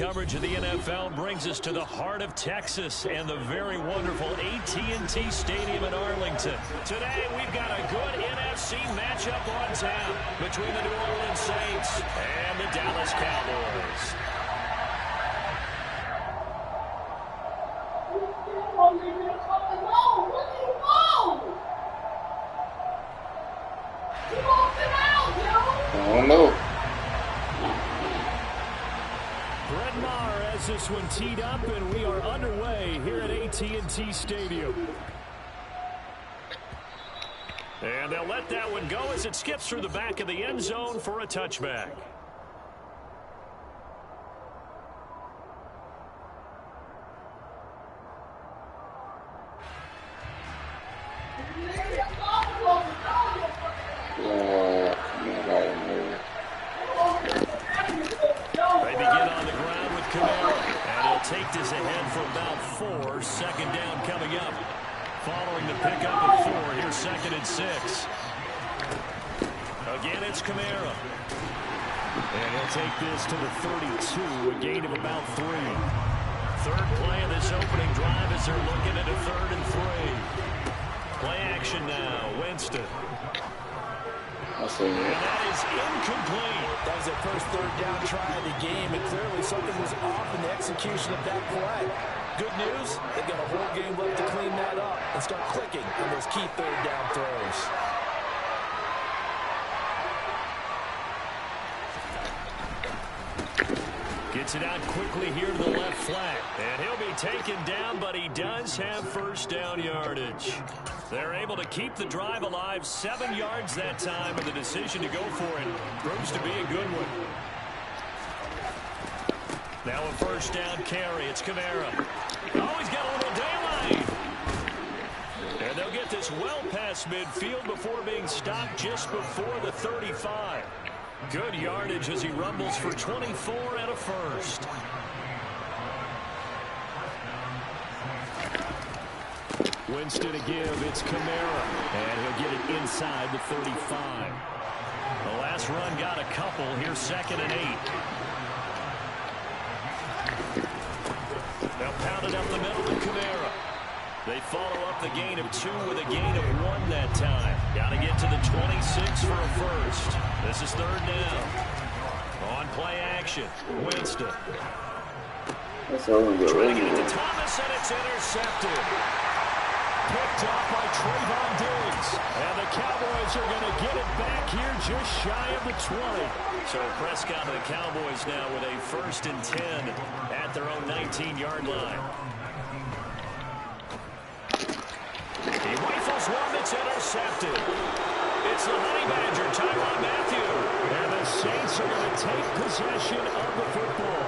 coverage of the NFL brings us to the heart of Texas and the very wonderful AT&T Stadium in Arlington. Today, we've got a good NFC matchup on tap between the New Orleans Saints and the Dallas Cowboys. I don't know. This one teed up, and we are underway here at AT&T Stadium. And they'll let that one go as it skips through the back of the end zone for a touchback. They begin on the ground with Camara, and he'll take this ahead for about 4. Second down coming up. Following the pickup of 4, here's 2nd and 6. Again, it's Camara. And he'll take this to the 32, a gain of about 3. Third play of this opening drive as they're looking at a 3rd and 3. Play action now, Winston. And that is incomplete. That was their first 3rd down try of the game, and clearly something was off in the execution of that play. Good news, they've got a whole game left to clean that up and start clicking on those key 3rd down throws. Gets it out quickly here to the left flat. And he'll be taken down, but he does have first down yardage. They're able to keep the drive alive, 7 yards that time, and the decision to go for it proves to be a good one. Now a first down carry. It's Camara. Oh, he's got a little daylight. And they'll get this well past midfield before being stopped just before the 35. Good yardage as he rumbles for 24 and a first. Winston to give. It's Camara. And he'll get it inside the 35. The last run got a couple. Here's 2nd and 8. They'll pound it up the middle to Camara. They follow up the gain of 2 with a gain of 1 that time. Got to get to the 26 for a first. This is 3rd down. On play action, Winston. Trying to get it to Thomas, and it's intercepted. Picked off by Trayvon Diggs. And the Cowboys are going to get it back here just shy of the 20. So Prescott and the Cowboys now with a 1st and 10 at their own 19-yard line. He rifles one that's intercepted. It's the Honey Badger, Tyrann Mathieu. And the Saints are going to take possession of the football.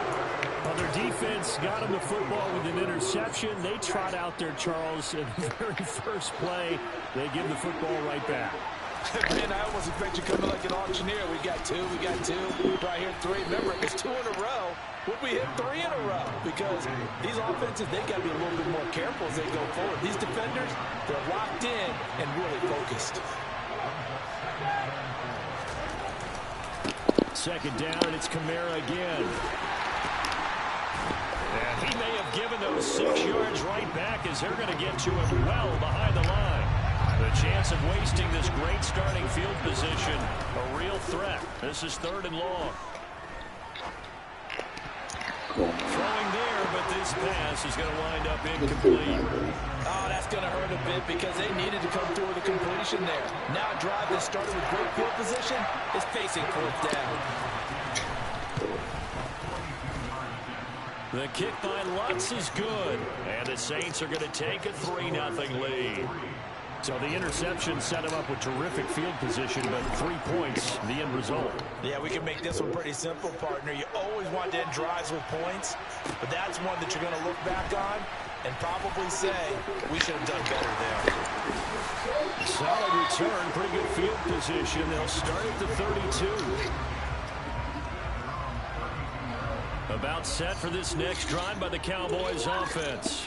Well, their defense got him the football with an interception. They trot out there, Charles, in the very first play. They give the football right back. Man, I almost expect you coming like an auctioneer. We got 2, right here 3. Remember, if it's 2 in a row, we'll be hit 3 in a row because these offenses, they got to be a little bit more careful as they go forward. These defenders, they're locked in and really focused. 2nd down, and it's Camara again. And he may have given those 6 yards right back as they're going to get to him well behind the line. The chance of wasting this great starting field position, a real threat. This is 3rd and long. Throwing there, but this pass is going to wind up incomplete. Oh, that's going to hurt a bit because they needed to come through with a completion there. Now a drive that started with great field position is facing 4th down. The kick by Lutz is good. And the Saints are going to take a 3-0 lead. So the interception set him up with terrific field position, but 3 points, the end result. Yeah, we can make this one pretty simple, partner. You always want to end drives with points, but that's one that you're going to look back on and probably say, we should have done better there. Solid return, pretty good field position. They'll start at the 32. About set for this next drive by the Cowboys offense.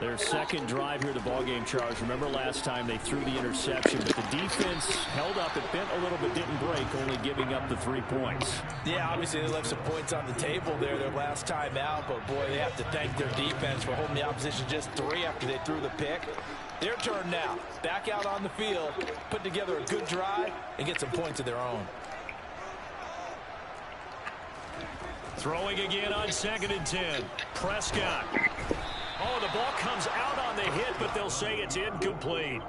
Their second drive here, the ballgame, Charles. Remember last time they threw the interception, but the defense held up. It bent a little bit, didn't break, only giving up the 3 points. Yeah, obviously they left some points on the table there their last time out, but boy, they have to thank their defense for holding the opposition just 3 after they threw the pick. Their turn now. Back out on the field, put together a good drive, and get some points of their own. Throwing again on 2nd and 10. Prescott. Oh, the ball comes out on the hit, but they'll say it's incomplete.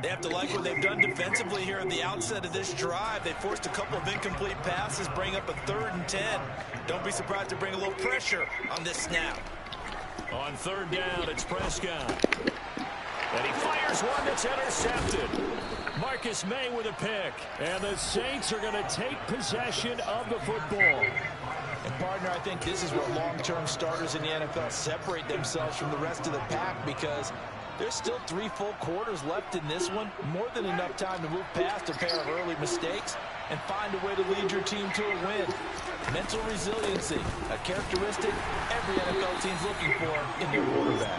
They have to like what they've done defensively here at the outset of this drive. They forced a couple of incomplete passes, bring up a 3rd and 10. Don't be surprised to bring a little pressure on this snap. On 3rd down, it's Prescott. And he fires one that's intercepted. Marcus May with a pick. And the Saints are going to take possession of the football. And, partner, I think this is where long-term starters in the NFL separate themselves from the rest of the pack, because there's still 3 full quarters left in this one. More than enough time to move past a pair of early mistakes and find a way to lead your team to a win. Mental resiliency, a characteristic every NFL team's looking for in their quarterback.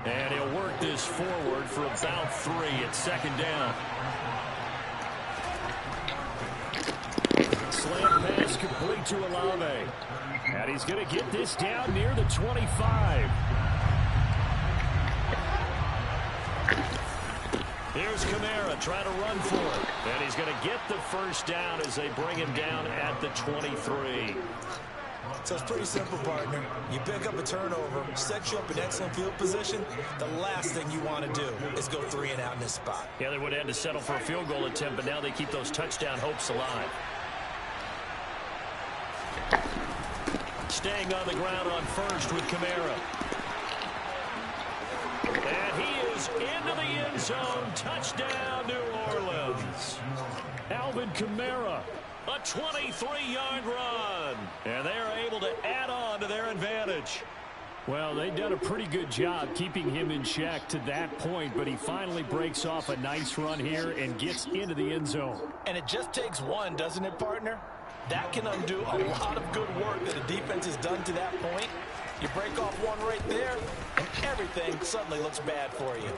And he'll work this forward for about 3 at 2nd down. Slant pass complete to Olave. And he's going to get this down near the 25. Here's Kamara trying to run for it. And he's going to get the 1st down as they bring him down at the 23. So it's pretty simple, partner. You pick up a turnover, sets you up in excellent field position. The last thing you want to do is go 3 and out in this spot. Yeah, they would have had to settle for a field goal attempt, but now they keep those touchdown hopes alive. Staying on the ground on 1st with Kamara. And he is into the end zone. Touchdown, New Orleans. Alvin Kamara, a 23-yard run. And they are able to add on to their advantage. Well, they've done a pretty good job keeping him in check to that point, but he finally breaks off a nice run here and gets into the end zone. And it just takes one, doesn't it, partner? That can undo a lot of good work that a defense has done to that point. You break off one right there, and everything suddenly looks bad for you.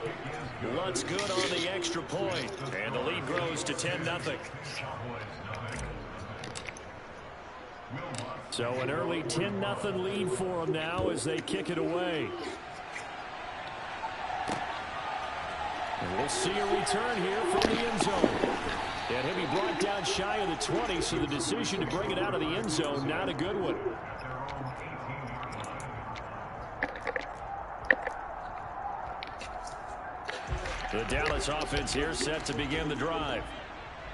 Luntz good on the extra point, and the lead grows to 10-0. So an early 10-0 lead for them now as they kick it away. And we'll see a return here from the end zone. And he'll be brought down shy of the 20, so the decision to bring it out of the end zone, not a good one. The Dallas offense here set to begin the drive.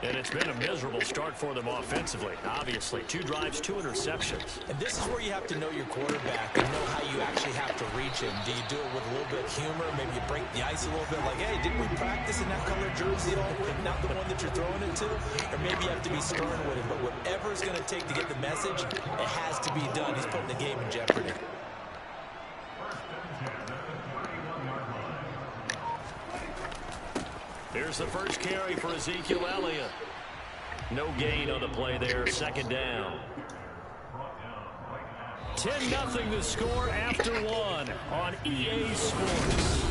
And it's been a miserable start for them offensively. Obviously, 2 drives, 2 interceptions. And this is where you have to know your quarterback and know how you actually have to reach him. Do you do it with a little bit of humor? Maybe you break the ice a little bit, like, hey, didn't we practice in that color jersey all week, not the one that you're throwing it to? Or maybe you have to be stern with him. But whatever it's going to take to get the message, it has to be done. He's putting the game in jeopardy. Here's the first carry for Ezekiel Elliott. No gain on the play there, 2nd down. 10-0 the score after 1 on EA Sports.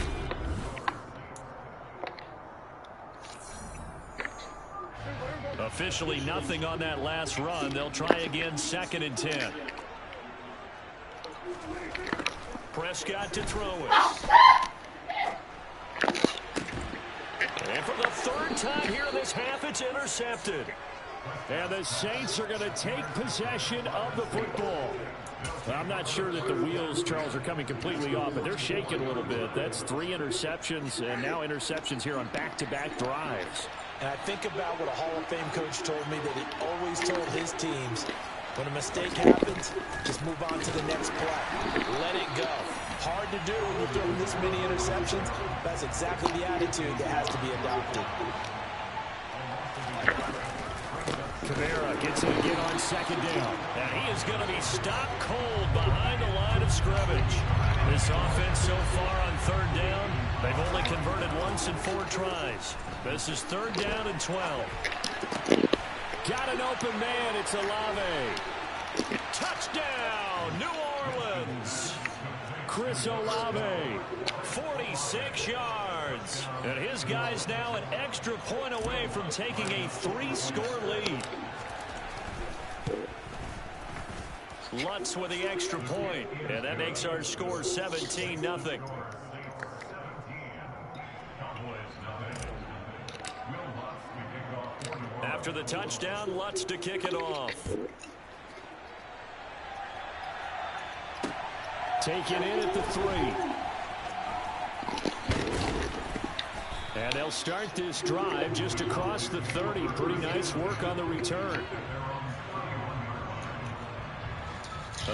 Officially nothing on that last run. They'll try again, 2nd and 10. Prescott to throw it. And for the 3rd time here in this half, it's intercepted. And the Saints are going to take possession of the football. I'm not sure that the wheels, Charles, are coming completely off, but they're shaking a little bit. That's 3 interceptions, and now interceptions here on back-to-back drives. And I think about what a Hall of Fame coach told me, that he always told his teams, when a mistake happens, just move on to the next play. Let it go. Hard to do when you're throwing this many interceptions. That's exactly the attitude that has to be adopted. Kamara gets it again on 2nd down. And he is going to be stopped cold behind the line of scrimmage. This offense so far on 3rd down, they've only converted once in 4 tries. This is 3rd down and 12. Got an open man. It's Olave. Touchdown, New Orleans. Chris Olave. 46 yards. And his guy's now an extra point away from taking a 3-score lead. Lutz with the extra point, and that makes our score 17-0. After the touchdown, Lutz to kick it off. Taken in at the 3. And they'll start this drive just across the 30. Pretty nice work on the return.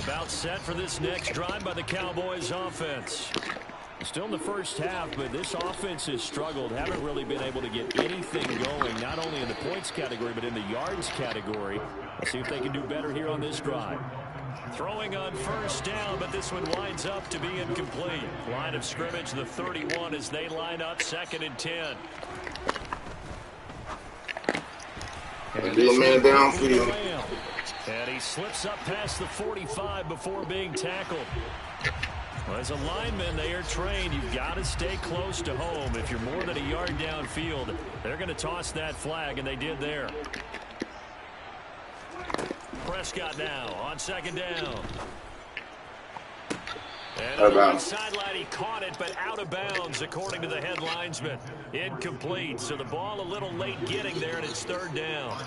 About set for this next drive by the Cowboys offense. Still in the first half, but this offense has struggled. Haven't really been able to get anything going, not only in the points category, but in the yards category. Let's see if they can do better here on this drive. Throwing on first down, but this one winds up to be incomplete. Line of scrimmage, the 31, as they line up 2nd and 10. And do a man downfield. And he slips up past the 45 before being tackled. Well, as a lineman, they are trained. You've got to stay close to home. If you're more than a yard downfield, they're going to toss that flag, and they did there. Prescott now on 2nd down. And on the right sideline, he caught it, but out of bounds, according to the head linesman. Incomplete, so the ball a little late getting there, and it's 3rd down.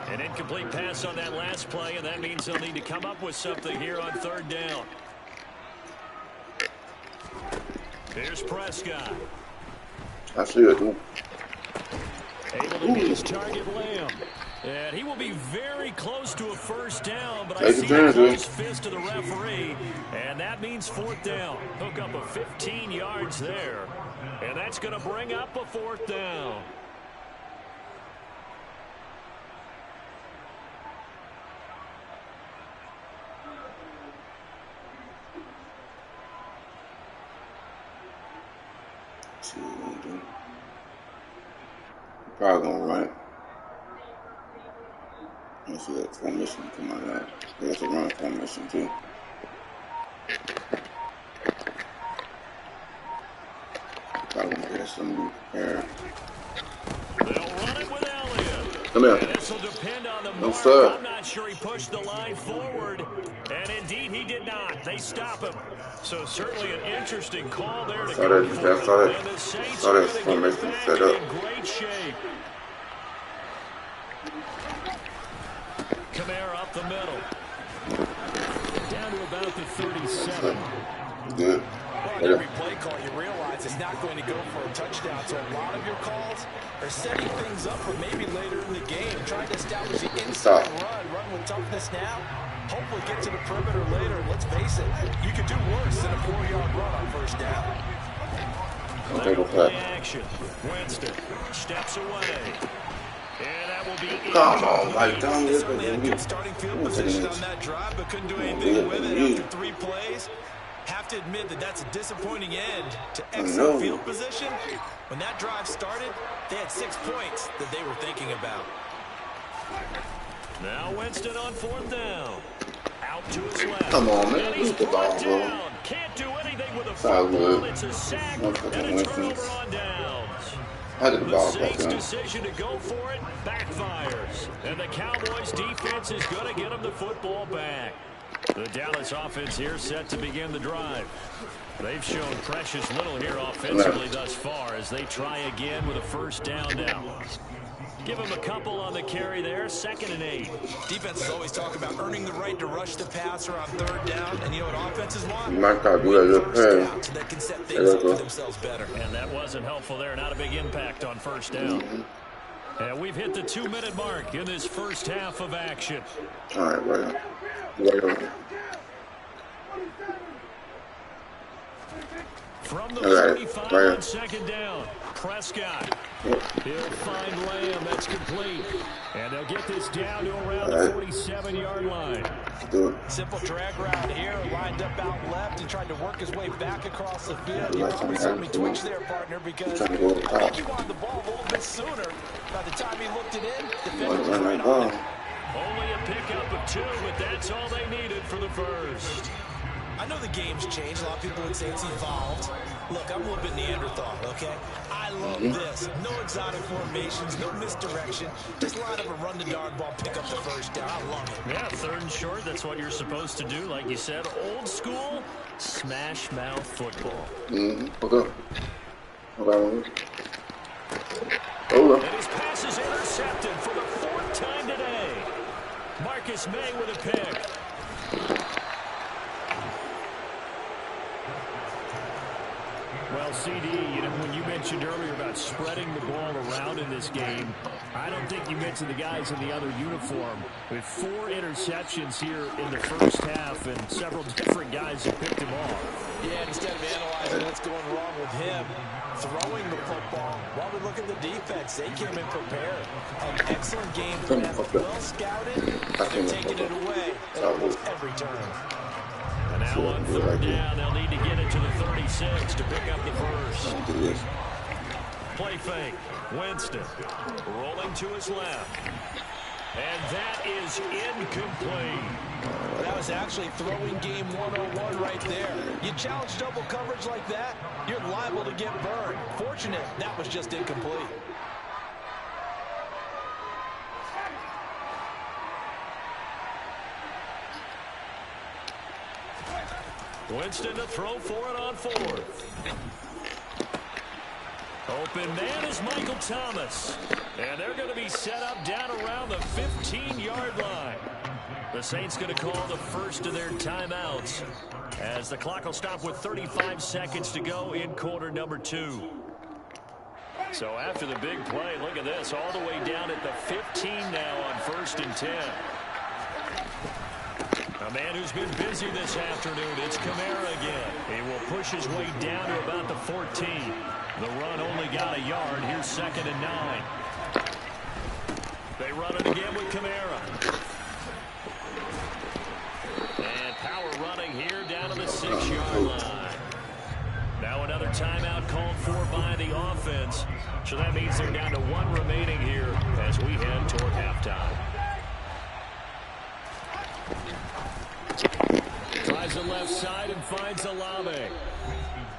An incomplete pass on that last play, and that means they'll need to come up with something here on 3rd down. Here's Prescott. I see it, too. Able to get his target, Lamb. And he will be very close to a 1st down, but I see a close fist to the referee, and that means 4th down. Hook up a 15 yards there, and that's going to bring up a 4th down. Probably gonna run it. Let's see that formation come out of. There's a run formation too. Probably gonna get something prepared. They'll run it with Elliott. Come here. This will depend on the No, mark. sir. I'm not sure he pushed the line forward, and indeed he did not. They stop him. So certainly an interesting call there to go for it. And the Saints are going to get back in great shape. Kamara up the middle. Down to about the 37. Good. Well, every play call, you realize it's not going to go for a touchdown. So a lot of your calls are setting things up for maybe later in the game. Trying to establish the inside run with toughness now. Hopefully get to the perimeter later. Let's face it, you could do worse than a 4-yard run on 1st down. Play action. Winston steps away. And that will be come on, Mike. Don't They certainly had good starting field position on that drive, but couldn't do anything with it after 3 plays. Have to admit that that's a disappointing end to excellent field position. When that drive started, they had 6 points that they were thinking about. Now Winston on 4th down. Out to his left. Come on, man. And he's Lose the ball, brought bro. down. Can't do anything with a football. It's a sack and a turnover on downs. The Saints' decision to go for it backfires. And the Cowboys' defense is going to get them the football back. The Dallas offense here set to begin the drive. They've shown precious little here offensively thus far as they try again with a 1st down now. Give him a couple on the carry there, 2nd and 8. Defenses always talk about earning the right to rush the passer on 3rd down, and you know what offenses want? You might try to do that down so they can set things up for themselves better. And that wasn't helpful there. Not a big impact on 1st down. And we've hit the 2-minute mark in this 1st half of action. All right, right. Right. From the 45 on 2nd down, Prescott. He'll find Lamb. That's complete. And they'll get this down to around the 47-yard line. Simple drag route here, lined up out left. He tried to work his way back across the field. You probably saw me twitch there, partner, because I think he wanted the ball a little bit sooner. By the time he looked it in, the defender was right on it. Only a pickup of 2, but that's all they needed for the 1st. I know the game's changed. A lot of people would say it's evolved. Look, I'm a little bit Neanderthal, okay? I love this. No exotic formations, no misdirection. Just line up a run the darn ball, pick up the first down. I love it. Yeah, 3rd and short. That's what you're supposed to do. Like you said, old school smash mouth football. Okay. Okay. And his pass is intercepted for the 4th time today. Marcus May with a pick. Well, CD, you know, when you mentioned earlier about spreading the ball around in this game, I don't think you mentioned the guys in the other uniform. With 4 interceptions here in the first half, and several different guys have picked him off. Yeah, instead of analyzing what's going wrong with him, throwing the football, while we look at the defense, they came in prepared. An excellent game plan, well scouted. They're taking it away at almost every turn. And now on 3rd down, they'll need to get it to the 36 to pick up the first. Play fake. Winston rolling to his left. And that is incomplete. That was actually throwing game 101 right there. You challenge double coverage like that, you're liable to get burned. Fortunate, that was just incomplete. Winston to throw for it on 4th. Open man is Michael Thomas. And they're going to be set up down around the 15-yard line. The Saints going to call the first of their timeouts as the clock will stop with 35 seconds to go in quarter number 2. So after the big play, look at this, all the way down at the 15 now on 1st and 10. A man who's been busy this afternoon, it's Kamara again. He will push his way down to about the 14. The run only got a yard. Here's 2nd and 9. They run it again with Kamara. And power running here down to the 6-yard line. Now another timeout called for by the offense. So that means they're down to 1 remaining here as we head toward halftime. Tries the left side and finds Olave.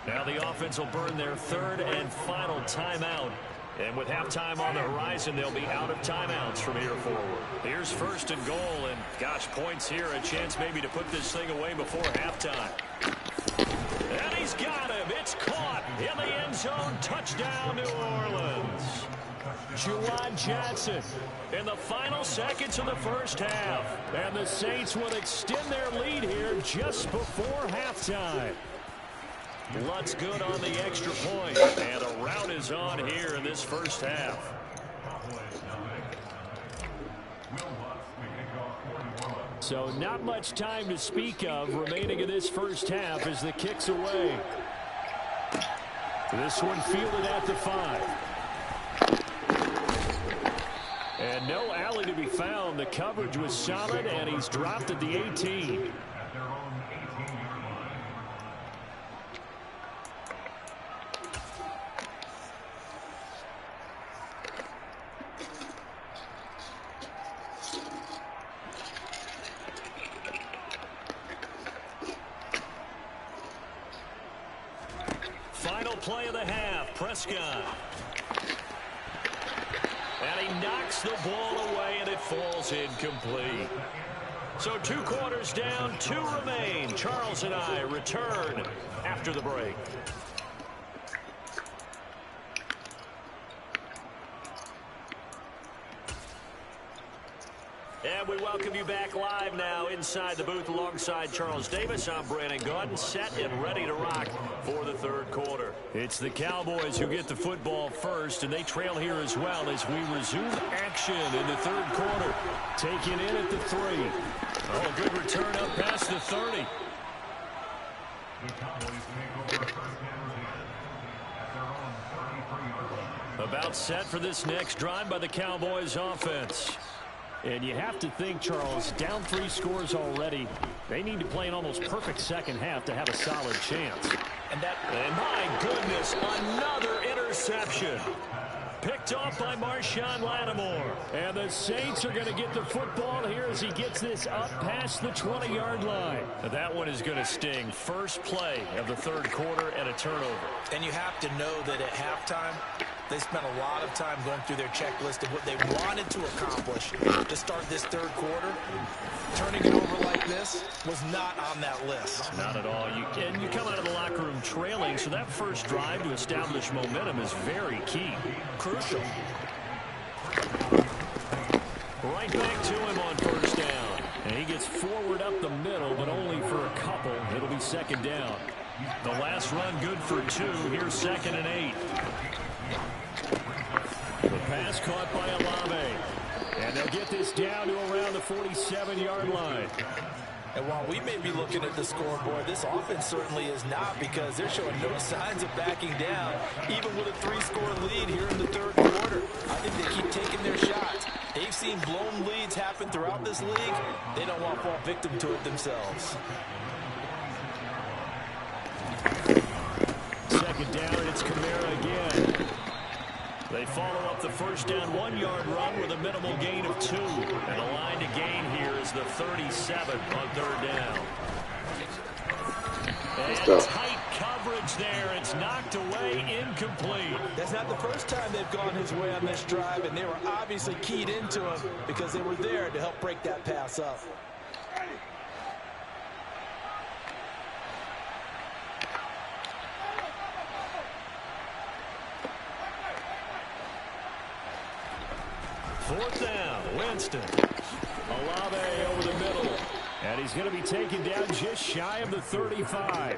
Now the offense will burn their 3rd and final timeout. And with halftime on the horizon, they'll be out of timeouts from here forward. Here's 1st and goal, and gosh, points here, a chance maybe to put this thing away before halftime. And he's got him. It's caught in the end zone. Touchdown, New Orleans. Juwan Johnson in the final seconds of the first half. And the Saints will extend their lead here just before halftime. Lutt's good on the extra point, and a rout is on here in this first half. So not much time to speak of remaining in this first half as the kick's away. This one fielded at the 5. And no alley to be found. The coverage was solid, and he's dropped at the 18. Final play of the half, Prescott. And he knocks the ball away, and it falls incomplete. So 2 quarters down, 2 remain. Charles and I return after the break. And we welcome you back live now inside the booth alongside Charles Davis. I'm Brandon Gaudin, set and ready to rock for the 3rd quarter. It's the Cowboys who get the football first, and they trail here as well as we resume action in the 3rd quarter. Taken in at the 3. Oh, a good return up past the 30. About set for this next drive by the Cowboys offense. And you have to think, Charles, down 3 scores already. They need to play an almost perfect second half to have a solid chance. And my goodness, another interception. Picked off by Marshawn Lattimore. And the Saints are going to get the football here as he gets this up past the 20-yard line. That one is going to sting. First play of the third quarter and a turnover. And you have to know that at halftime, they spent a lot of time going through their checklist of what they wanted to accomplish to start this third quarter. Turning it over like this was not on that list. Not at all. And you come out of the locker room trailing, so that first drive to establish momentum is very key. Crucial. Right back to him on first down. And he gets forward up the middle, but only for a couple. It'll be second down. The last run good for 2. Here's 2nd and 8. The pass caught by Olave. And they'll get this down to around the 47-yard line. And while we may be looking at the scoreboard, this offense certainly is not, because they're showing no signs of backing down, even with a 3-score lead here in the third quarter. I think they keep taking their shots. They've seen blown leads happen throughout this league. They don't want to fall victim to it themselves. Second down, and it's Kamara again. They follow up the first down 1-yard run with a minimal gain of 2. And the line to gain here is the 37 on third down. And tight coverage there. It's knocked away, incomplete. That's not the first time they've gone his way on this drive, and they were obviously keyed into him because they were there to help break that pass up. Fourth down, Winston. Olave over the middle. And he's going to be taken down just shy of the 35.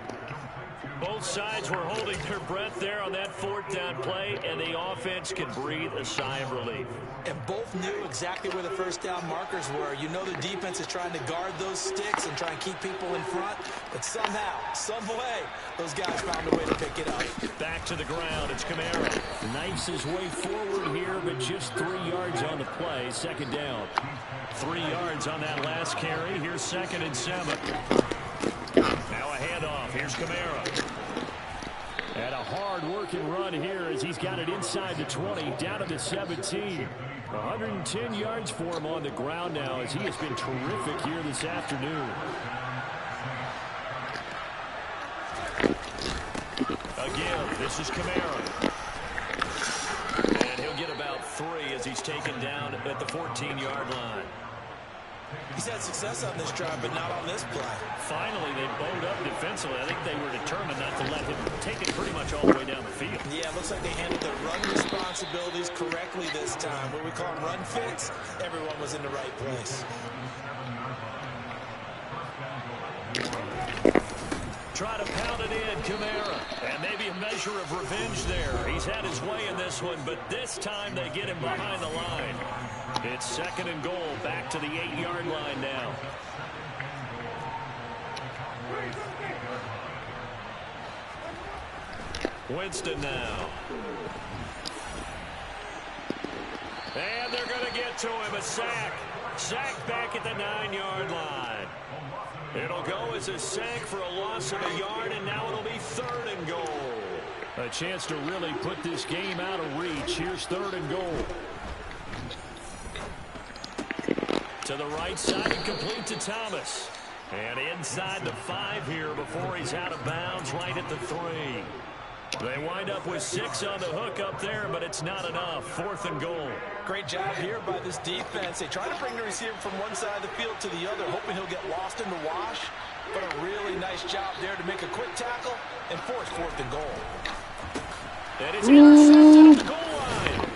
Both sides were holding their breath there on that fourth down play, and the offense can breathe a sigh of relief. And both knew exactly where the first down markers were. You know the defense is trying to guard those sticks and try and keep people in front, but somehow, some way, those guys found a way to pick it up. Back to the ground, it's Kamara. Knifes his way forward here, but just 3 yards on the play. Second down. 3 yards on that last carry. Here's 2nd and 7. Now a handoff. Here's Kamara. And a hard-working run here as he's got it inside the 20, down to the 17. 110 yards for him on the ground now as he has been terrific here this afternoon. Again, this is Kamara. And he'll get about 3 as he's taken down at the 14-yard line. He's had success on this drive, but not on this play. Finally, they bowed up defensively. I think they were determined not to let him take it pretty much all the way down the field. Yeah, it looks like they handled their run responsibilities correctly this time. What we call run fits, everyone was in the right place. Try to pound it in, Kamara. And maybe a measure of revenge there. He's had his way in this one, but this time they get him behind the line. It's 2nd and goal, back to the 8-yard line now. Winston now. And they're going to get to him, a sack. Sack back at the 9-yard line. It'll go as a sack for a loss of a yard, and now it'll be 3rd and goal. A chance to really put this game out of reach. Here's 3rd and goal. To the right side and complete to Thomas. And inside the 5 here before he's out of bounds, right at the 3. They wind up with 6 on the hook up there, but it's not enough. 4th and goal. Great job here by this defense. They try to bring the receiver from one side of the field to the other, hoping he'll get lost in the wash. But a really nice job there to make a quick tackle and force 4th and goal. And it's intercepted at the goal line.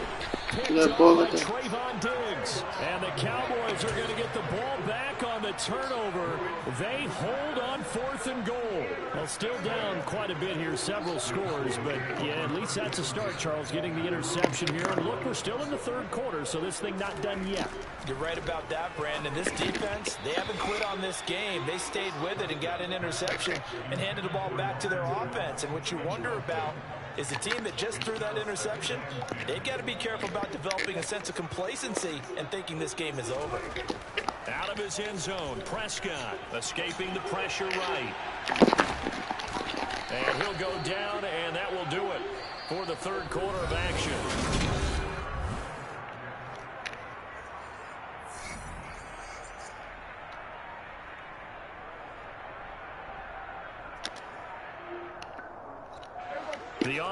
Picked ball by Trayvon Diggs. And the Cowboys are going to get the ball back on the turnover. They hold on 4th and goal. Well, still down quite a bit here, several scores, but yeah, at least that's a start, Charles, getting the interception here. And look, we're still in the third quarter, so this thing not done yet. You're right about that, Brandon. This defense, they haven't quit on this game. They stayed with it and got an interception and handed the ball back to their offense. And what you wonder about is the team that just threw that interception, they've got to be careful about developing a sense of complacency and thinking this game is over. Out of his end zone, Prescott escaping the pressure right. And he'll go down, and that will do it for the third quarter of action.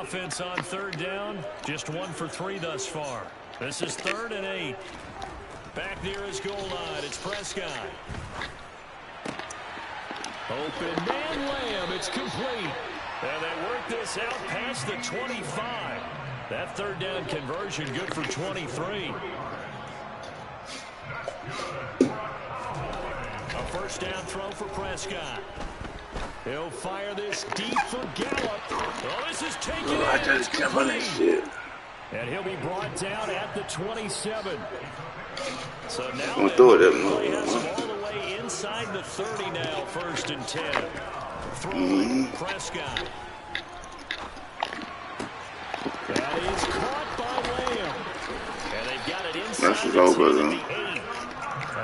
offense on third down. Just 1 for 3 thus far. This is 3rd and 8. Back near his goal line, it's Prescott. Open man Lamb, it's complete. And they work this out past the 25. That 3rd down conversion good for 23. A first down throw for Prescott. He'll fire this deep for Gallup. Oh, this is taken in. I just jump on that shit. And he'll be brought down at the 27. So now I'm gonna throw it up. play has him all the way inside the 30 now, 1st and 10. Throwing Prescott. That is caught by Lamb. And they've got it inside the 8.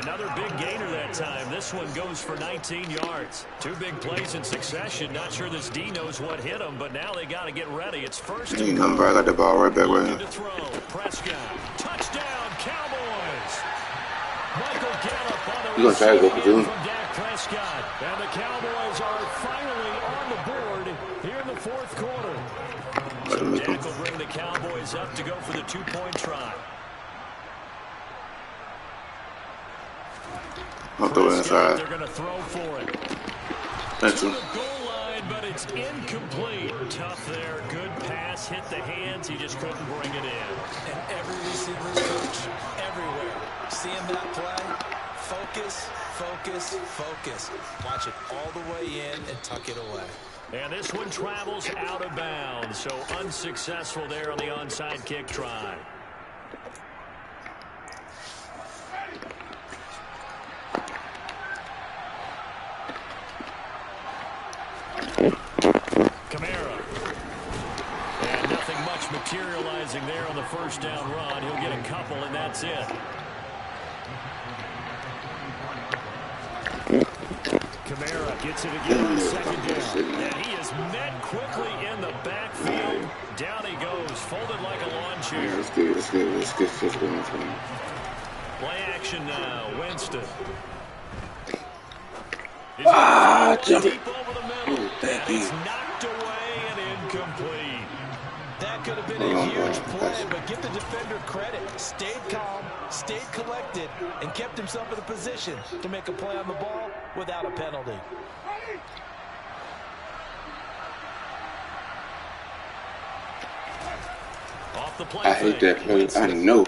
Another big gainer that time. This one goes for 19 yards. 2 big plays in succession. Not sure this D knows what hit him, but now they got to get ready. It's 1st and 10. I got the ball right back with him. To throw. Prescott. Touchdown, Cowboys. Michael Gallup on the receiving end from Dak Prescott. And the Cowboys are finally on the board here in the 4th quarter. So Dak will bring the Cowboys up to go for the 2-point try. I'll throw it inside. They're going to throw for it. Thank you. To the goal line, but it's incomplete. Tough there. Good pass. Hit the hands. He just couldn't bring it in. And every receiver's coach, everywhere, seeing that play, focus, focus, focus. Watch it all the way in and tuck it away. And this one travels out of bounds. So unsuccessful there on the onside kick try. Kamara. And nothing much materializing there on the first down run. He'll get a couple, and that's it. Kamara gets it again on 2nd down. And he is met quickly in the backfield. Down he goes, folded like a lawn chair. Let's get physical. Play action now. Winston. Jump it. Deep over the middle. And he's knocked away and incomplete. That could have been a huge play, but give the defender credit. Stayed calm, stayed collected, and kept himself in a position to make a play on the ball without a penalty. Off the play. I hate that play. I know.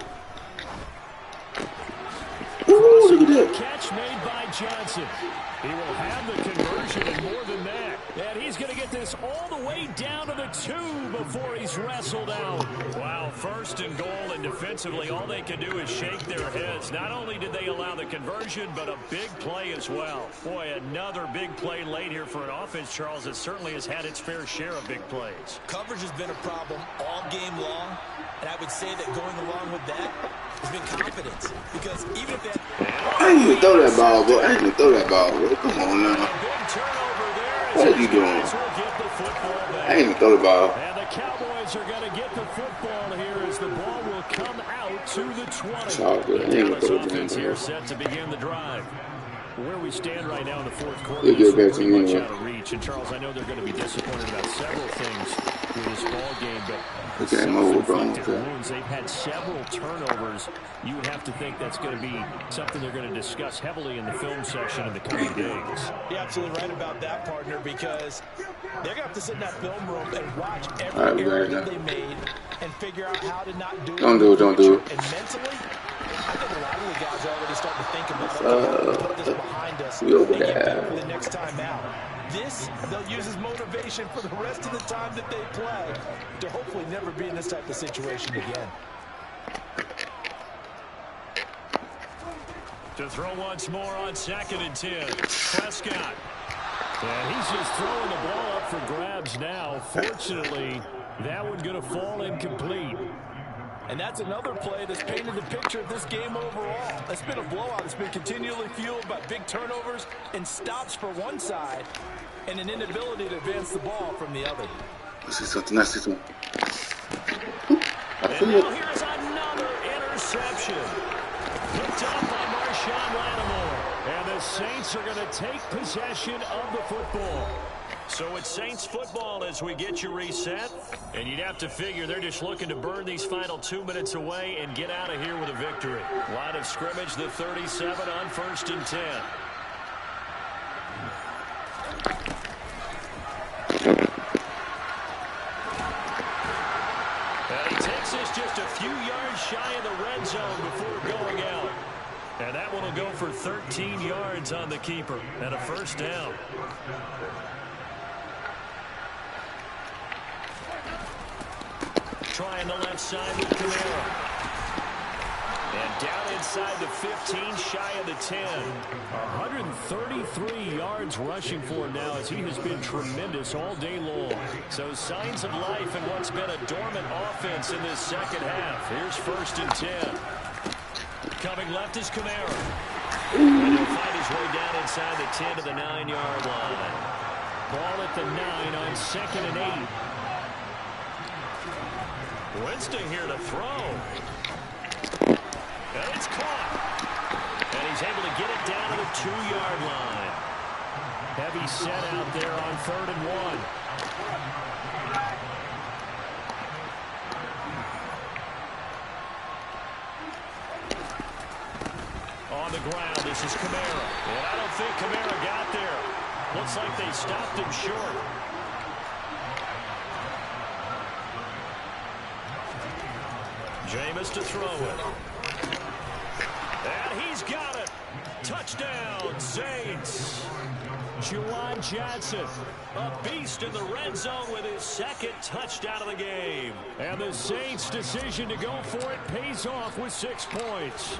Ooh, look at that. Catch made by Johnson. He will have the conversion and more than that. And he's going to get this all the way down to the 2 before he's wrestled out. Wow, 1st and goal, and defensively all they can do is shake their heads. Not only did they allow the conversion, but a big play as well. Boy, another big play late here for an offense, Charles, that certainly has had its fair share of big plays. Coverage has been a problem all game long, and I would say that going along with that has been confidence. Because even if that... I didn't even throw that ball, bro. Come on now. What are you doing? I didn't even throw the ball. And the Cowboys are going to get the football here as the ball will come out to the 20. The Dallas offense here set to begin the drive. Where we stand right now in the 4th quarter is pretty much out of reach. And, Charles, I know they're going to be disappointed about several things with this ball game, but the self-inflicted wounds, they've had several turnovers. You would have to think that's going to be something they're going to discuss heavily in the film session in the coming days. You're absolutely right about that, partner, because they're going to have to sit in that film room and watch every error that they made and figure out how to not do it. Don't do it. And mentally, I think a lot of the guys are already starting to think about put this behind us and get better for the next time out. This, they'll use as motivation for the rest of the time that they play to hopefully never be in this type of situation again. To throw once more on 2nd and 10. Prescott. And he's just throwing the ball up for grabs now. Fortunately, that one going to fall incomplete. And that's another play that's painted the picture of this game overall. It's been a blowout. It's been continually fueled by big turnovers and stops for one side and an inability to advance the ball from the other. This is something nice. And now here's another interception. Picked up by Marshawn Lattimore. And the Saints are going to take possession of the football. So it's Saints football as we get you reset. And you'd have to figure they're just looking to burn these final 2 minutes away and get out of here with a victory. Line of scrimmage, the 37 on 1st and 10. And he takes this just a few yards shy of the red zone before going out. And that one will go for 13 yards on the keeper and a 1st down. Trying the left side with Camara. And down inside the 15, shy of the 10. 133 yards rushing for him now as he has been tremendous all day long. So signs of life in what's been a dormant offense in this second half. Here's 1st and 10. Coming left is Camara. And he'll find his way down inside the 10 to the 9-yard line. Ball at the 9 on 2nd and 8. Winston here to throw. And it's caught. And he's able to get it down to the 2-yard line. Heavy set out there on 3rd and 1. On the ground, this is Camara. And I don't think Camara got there. Looks like they stopped him short. Jameis to throw it. And he's got it. Touchdown, Saints. Juwan Johnson, a beast in the red zone with his 2nd touchdown of the game. And the Saints' decision to go for it pays off with 6 points.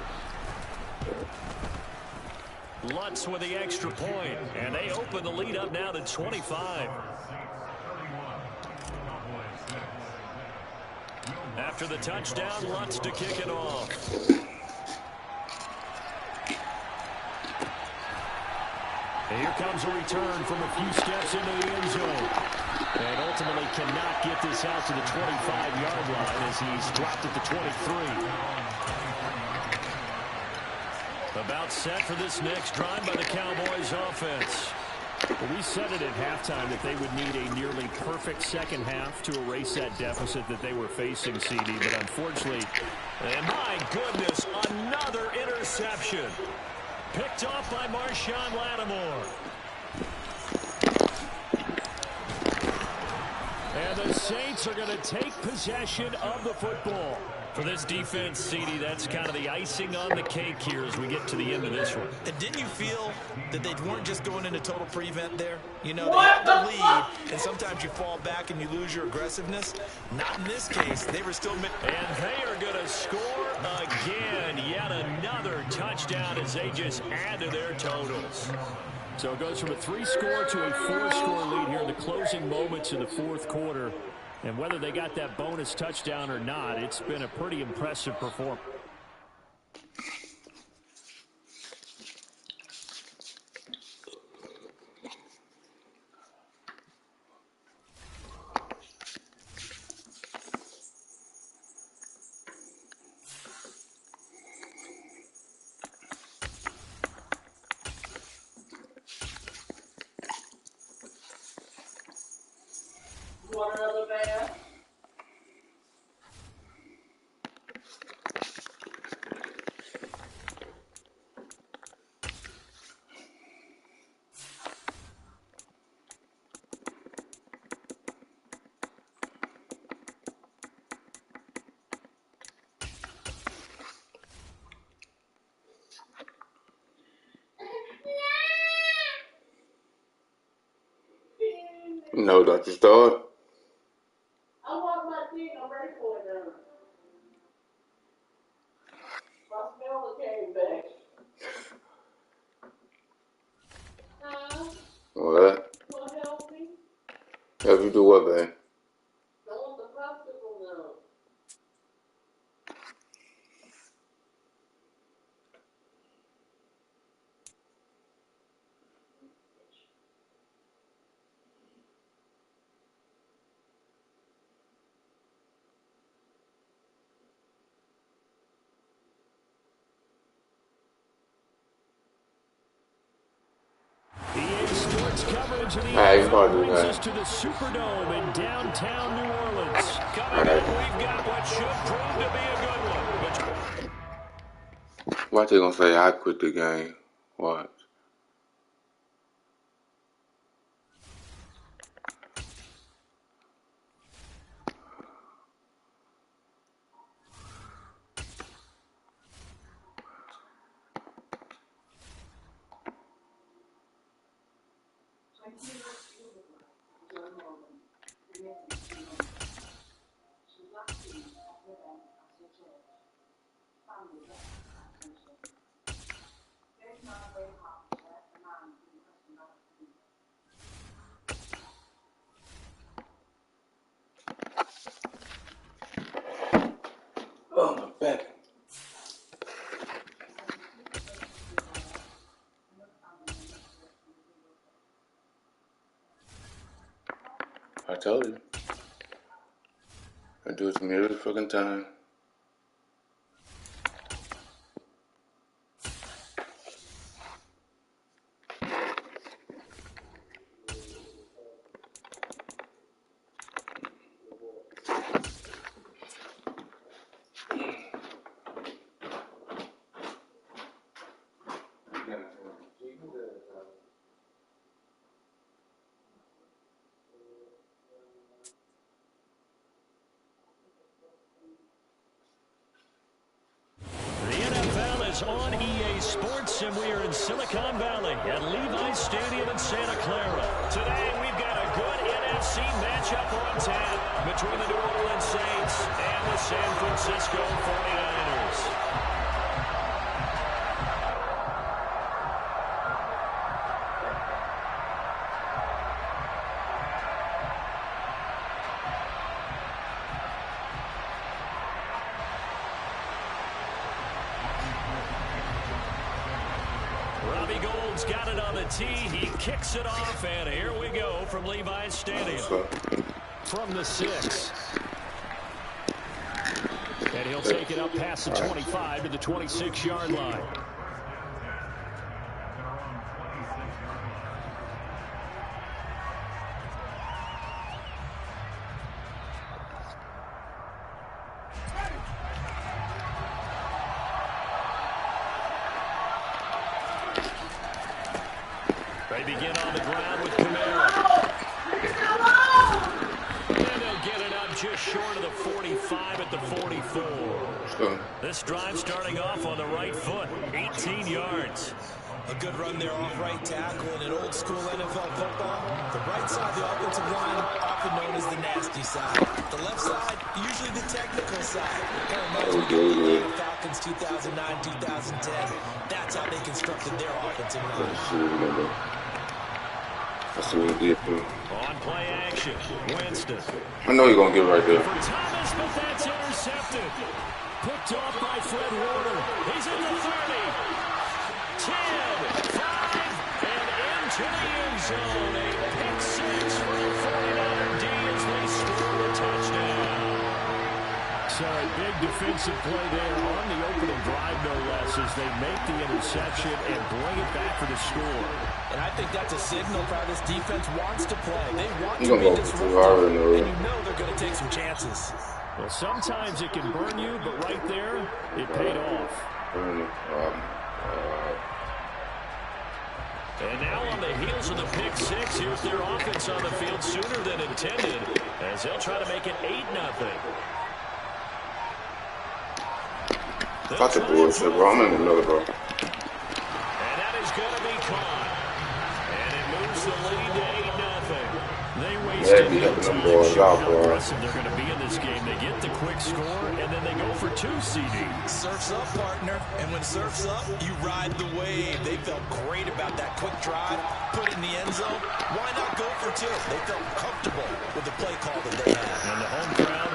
Lutz with the extra point, and they open the lead up now to 25. After the touchdown, Lutz to kick it off. And here comes a return from a few steps into the end zone. And ultimately cannot get this out to the 25-yard line as he's dropped at the 23. About set for this next drive by the Cowboys offense. Well, we said it at halftime that they would need a nearly perfect second half to erase that deficit that they were facing, CD. But unfortunately, and my goodness, another interception. Picked off by Marshawn Lattimore. And the Saints are going to take possession of the football. For this defense, CD, that's kind of the icing on the cake here as we get to the end of this one. And didn't you feel that they weren't just going into total prevent there? You know, they had the lead, and sometimes you fall back and you lose your aggressiveness. Not in this case. They were still... And they are going to score again. Yet another touchdown as they just add to their totals. So it goes from a 3-score to a 4-score lead here in the closing moments of the 4th quarter. And whether they got that bonus touchdown or not, it's been a pretty impressive performance. No, Dr. Star. I want my thing. I'm ready for it now. My smell came back. What? Want to help me? Help you do what, babe? I want the popsicle now. EA Sports coverage stage of the Alright, you gonna NFL do brings us that. to the Superdome in downtown New Orleans. Coming up, we've got what should prove to be a good one. Watch they gonna say I quit the game. Watch. Oh, my back. I told you. I do it to me every fucking time. On EA Sports, and we are in Silicon Valley at Levi's Stadium in Santa Clara. Today, we've got a good NFC matchup on tap between the New Orleans Saints and the San Francisco 49ers. Got it on the tee. He kicks it off, and here we go from Levi's Stadium. From the 6. And he'll take it up past the 25 to the 26-yard line. They begin on the ground with Camara. And they'll get it up just short of the 45 at the 44. This drive starting off on the right foot, 18 yards. A good run there off right tackle in an old school NFL football. The right side of the offensive line, often known as the nasty side. The left side, usually the technical side. Kind of reminds me of the Falcons 2009, 2010. That's how they constructed their offensive line. That's what we did too. On play action, Winston. I know you're going to get right there. For Thomas, but that's intercepted. Picked off by Fred Warner. He's in the 30. 10, 5, and into the end zone. A pick 6 for the 49er D as they score a touchdown. So a big defensive play there on the opening drive, no less, as they make the interception and bring it back for the score. And I think that's a signal for how this defense wants to play. They want to be disruptive, and you know they're going to take some chances. Well, sometimes it can burn you, but right there, it paid off. And now on the heels of the pick 6, here's their offense on the field sooner than intended, as they'll try to make it 8-0. That's a bullshit, bro. I'm in the middle, bro. And that is going to be caught. And it moves the lead to 8-0. They wasted no time showing how aggressive they're going to be in this game. They get the quick score, and then they go for 2 CDs. Surf's up, partner. And when surf's up, you ride the wave. They felt great about that quick drive. Put it in the end zone. Why not go for 2? They felt comfortable with the play call that they had. And the home crowd,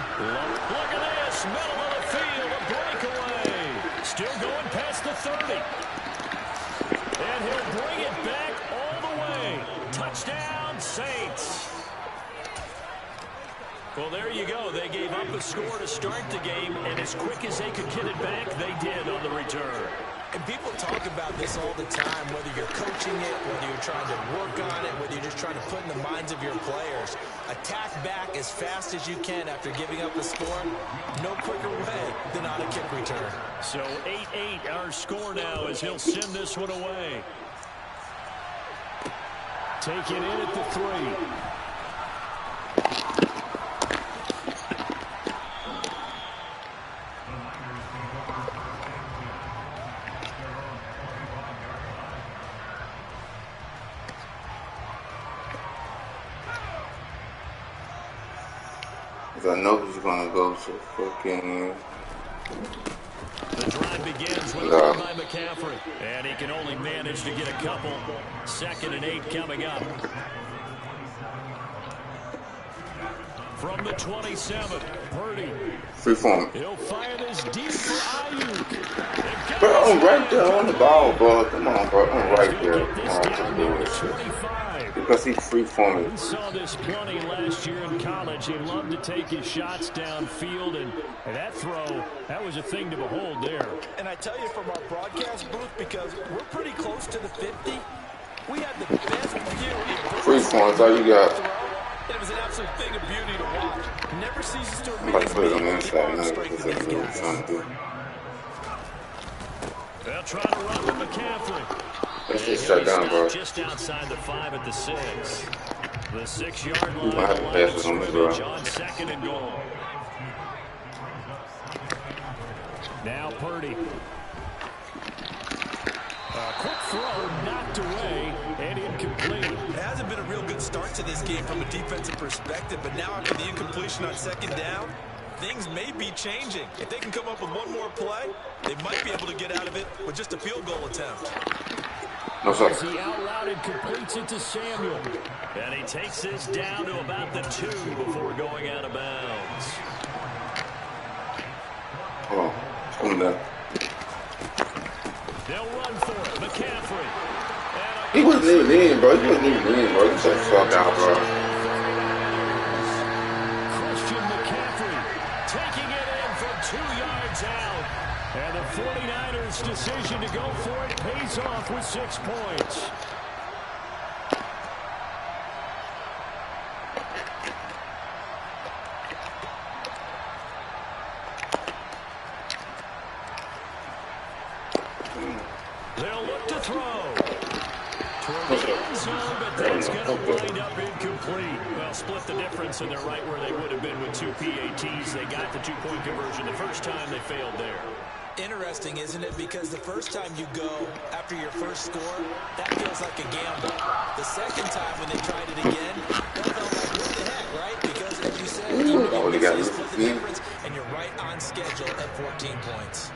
look at this. Middle of the field, a breakaway. Still going past the 30. And he'll bring it back all the way. Touchdown, Saints. Well, there you go. They gave up a score to start the game, and as quick as they could get it back, they did on the return. And people talk about this all the time, whether you're coaching it, whether you're trying to work on it, whether you're just trying to put in the minds of your players. Attack back as fast as you can after giving up a score. No quicker way than on a kick return. So 8-8 our score now as he'll send this one away. Take it in at the 3. I know he's gonna go to fucking. The drive begins with a run by McCaffrey, and he can only manage to get a couple. 2nd and 8 coming up. From the 27, Purdy. Free form. He'll fire this deep for Ayuk. Bro, I'm right there on the ball, bro. Come on, bro. I'm right there. Because he's free forming. We saw this plenty last year in college. He loved to take his shots downfield, and that throw, that was a thing to behold there. And I tell you from our broadcast booth, because we're pretty close to the 50, we had the best view. Free form, that's all you got. It was an absolute thing of beauty to watch. Never ceases to I'm about to put it on the inside. You know, strength because of that's these what I'm guys. trying to do. They'll try to run with McCaffrey. Let's just shut down, bro. Just outside the 5 at the 6. The 6-yard line. Might have to pass it on the ground. On 2nd and goal. Now Purdy. A quick throw knocked away and incomplete. It hasn't been a real good start to this game from a defensive perspective, but now after the incompletion on 2nd down, things may be changing. If they can come up with one more play, they might be able to get out of it with just a field goal attempt. No, sir. As he out loud and completes it to Samuel. And he takes this down to about the 2 before going out of bounds. Hold on. It's coming down. They'll run for it. McCaffrey. He wasn't even in, bro. He wasn't even in, bro. He said, fuck out, bro. Christian McCaffrey taking it in from 2 yards out. And the 49ers' decision to go for it pays off with 6 points. They'll look to throw. Toward the end zone, but that's going to wind up incomplete. Well, split the difference, and they're right where they would have been with 2 PATs. They got the 2-point conversion the first time. They failed there. Interesting, isn't it? Because the first time you go after your first score, that feels like a gamble. The second time when they tried it again, that felt like, what the heck, right? Because, as you said, you split the difference, and you're right on schedule at 14 points.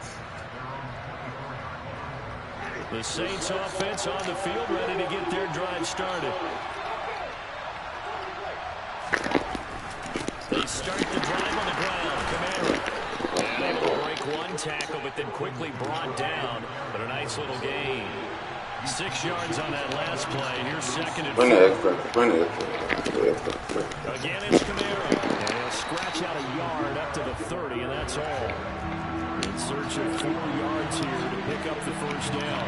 The Saints offense on the field, ready to get their drive started. They start the drive on the ground. Kamara. And able to break one tackle, but then quickly brought down. But a nice little gain. 6 yards on that last play. Here's 2nd and 4. Again, it's Kamara. And he'll scratch out a yard up to the 30, and that's all. In search of 4 yards here to pick up the first down.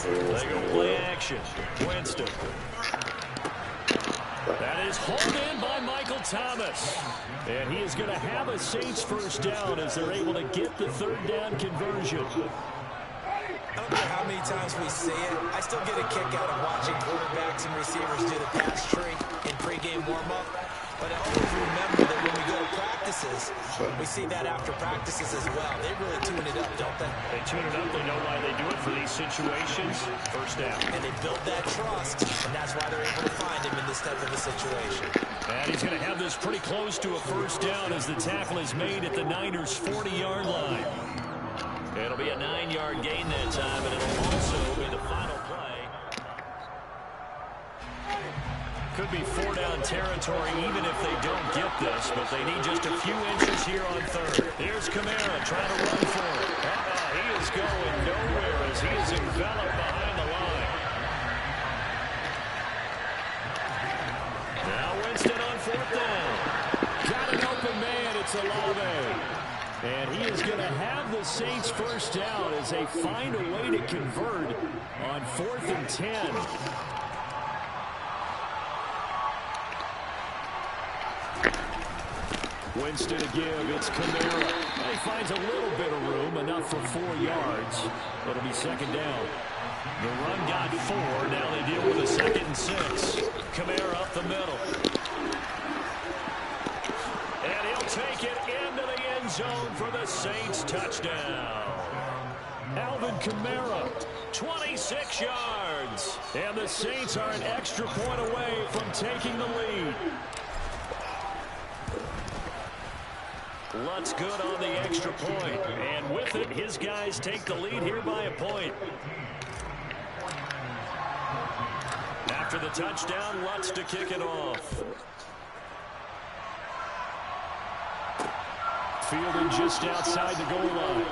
They go play action. Winston. That is hauled in by Michael Thomas. And he is going to have a Saints first down as they're able to get the 3rd down conversion. I don't care how many times we see it. I still get a kick out of watching quarterbacks and receivers do the pass tree in pregame warm-up. But I always remember that when we go to practices, we see that after practices as well. They really tune it up, don't they? They tune it up. They know why they do it for these situations. First down. And they build that trust, and that's why they're able to find him in this type of a situation. And he's going to have this pretty close to a first down as the tackle is made at the Niners' 40-yard line. It'll be a 9-yard gain that time, and it'll also be the final play. Could be 4-down territory even if they don't get this, but they need just a few inches here on 3rd. Here's Kamara trying to run for it. He is going nowhere as he is enveloped behind the line. Now Winston on 4th down. Got an open man. It's Olave. And he is going to have the Saints first down as they find a way to convert on 4th and 10. Winston to give. It's Kamara. He finds a little bit of room, enough for 4 yards. It'll be second down. The run got 4. Now they deal with a 2nd and 6. Kamara up the middle. And he'll take it into the end zone for the Saints touchdown. Alvin Kamara, 26 yards. And the Saints are an extra point away from taking the lead. Lutz good on the extra point. And with it, his guys take the lead here by a point. After the touchdown, Lutz to kick it off. Fielding just outside the goal line.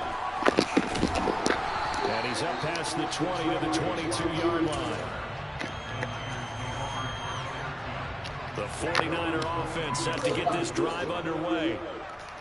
And he's up past the 20 to the 22-yard line. The 49er offense set to get this drive underway.